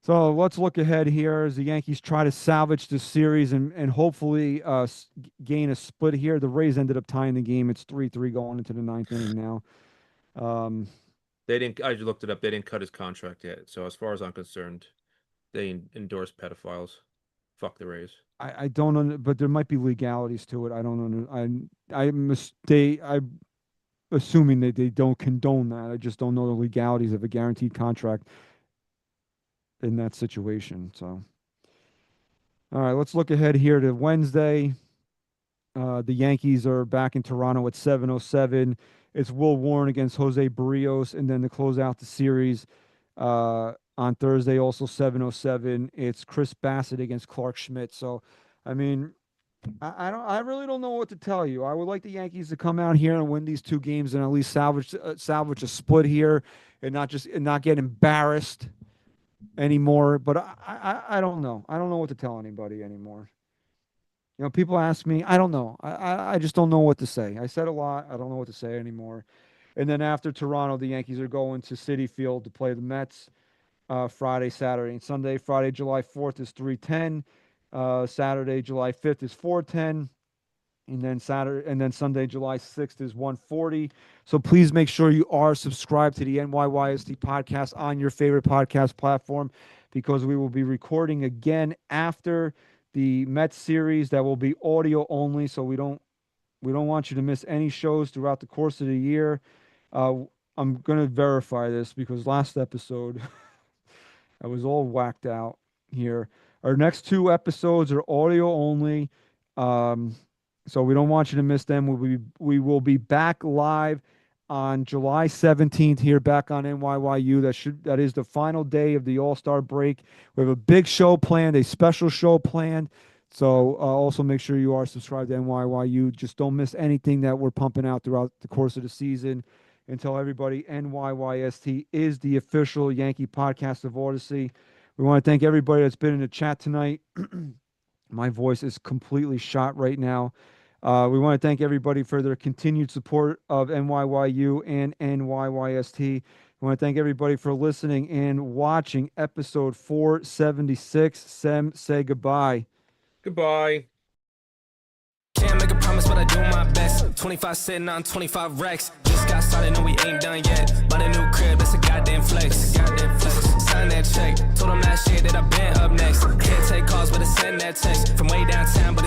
So let's look ahead here as the Yankees try to salvage the series and hopefully gain a split here. The Rays ended up tying the game. It's 3-3 going into the ninth inning now. They didn't. I just looked it up. They didn't cut his contract yet. So as far as I'm concerned, they endorse pedophiles. Fuck the Rays. I don't but there might be legalities to it. I don't know. I'm assuming that they don't condone that. I just don't know the legalities of a guaranteed contract in that situation. So, all right, let's look ahead here to Wednesday. The Yankees are back in Toronto at 7:07. It's Will Warren against Jose Barrios, and then to close out the series on Thursday, also 7:07. It's Chris Bassett against Clark Schmidt. So, I mean, I really don't know what to tell you. I would like the Yankees to come out here and win these two games and at least salvage a split here and not get embarrassed anymore. But I don't know. I don't know what to tell anybody anymore. You know, people ask me, I don't know. I just don't know what to say. I said a lot. I don't know what to say anymore. And then after Toronto, the Yankees are going to Citi Field to play the Mets Friday, Saturday, and Sunday. Friday, July 4th is 3:10. Saturday, July 5th is 4:10. And then Sunday, July 6th is 1:40. So please make sure you are subscribed to the NYYST podcast on your favorite podcast platform, because we will be recording again after the Mets series. That will be audio only, so we don't want you to miss any shows throughout the course of the year. I'm going to verify this because last episode I was all whacked out here. Our next two episodes are audio only. So we don't want you to miss them. We will be back live on July 17th here back on NYYU. That is the final day of the All-Star break. We have a big show planned, a special show planned. So also make sure you are subscribed to NYYU. Just don't miss anything that we're pumping out throughout the course of the season. And tell everybody NYYST is the official Yankee podcast of Odyssey. We want to thank everybody that's been in the chat tonight. My voice is completely shot right now. We want to thank everybody for their continued support of NYYU and NYYST. We want to thank everybody for listening and watching episode 476. Sem, say goodbye. Goodbye. Can't make a promise, but I do my best. 25 sitting on 25 racks. Just got started, no, we ain't done yet. But a new crib, that's a goddamn flex. Sign that check. Told them last year that I've been up next. Can't take calls, but I send that text from way downtown, but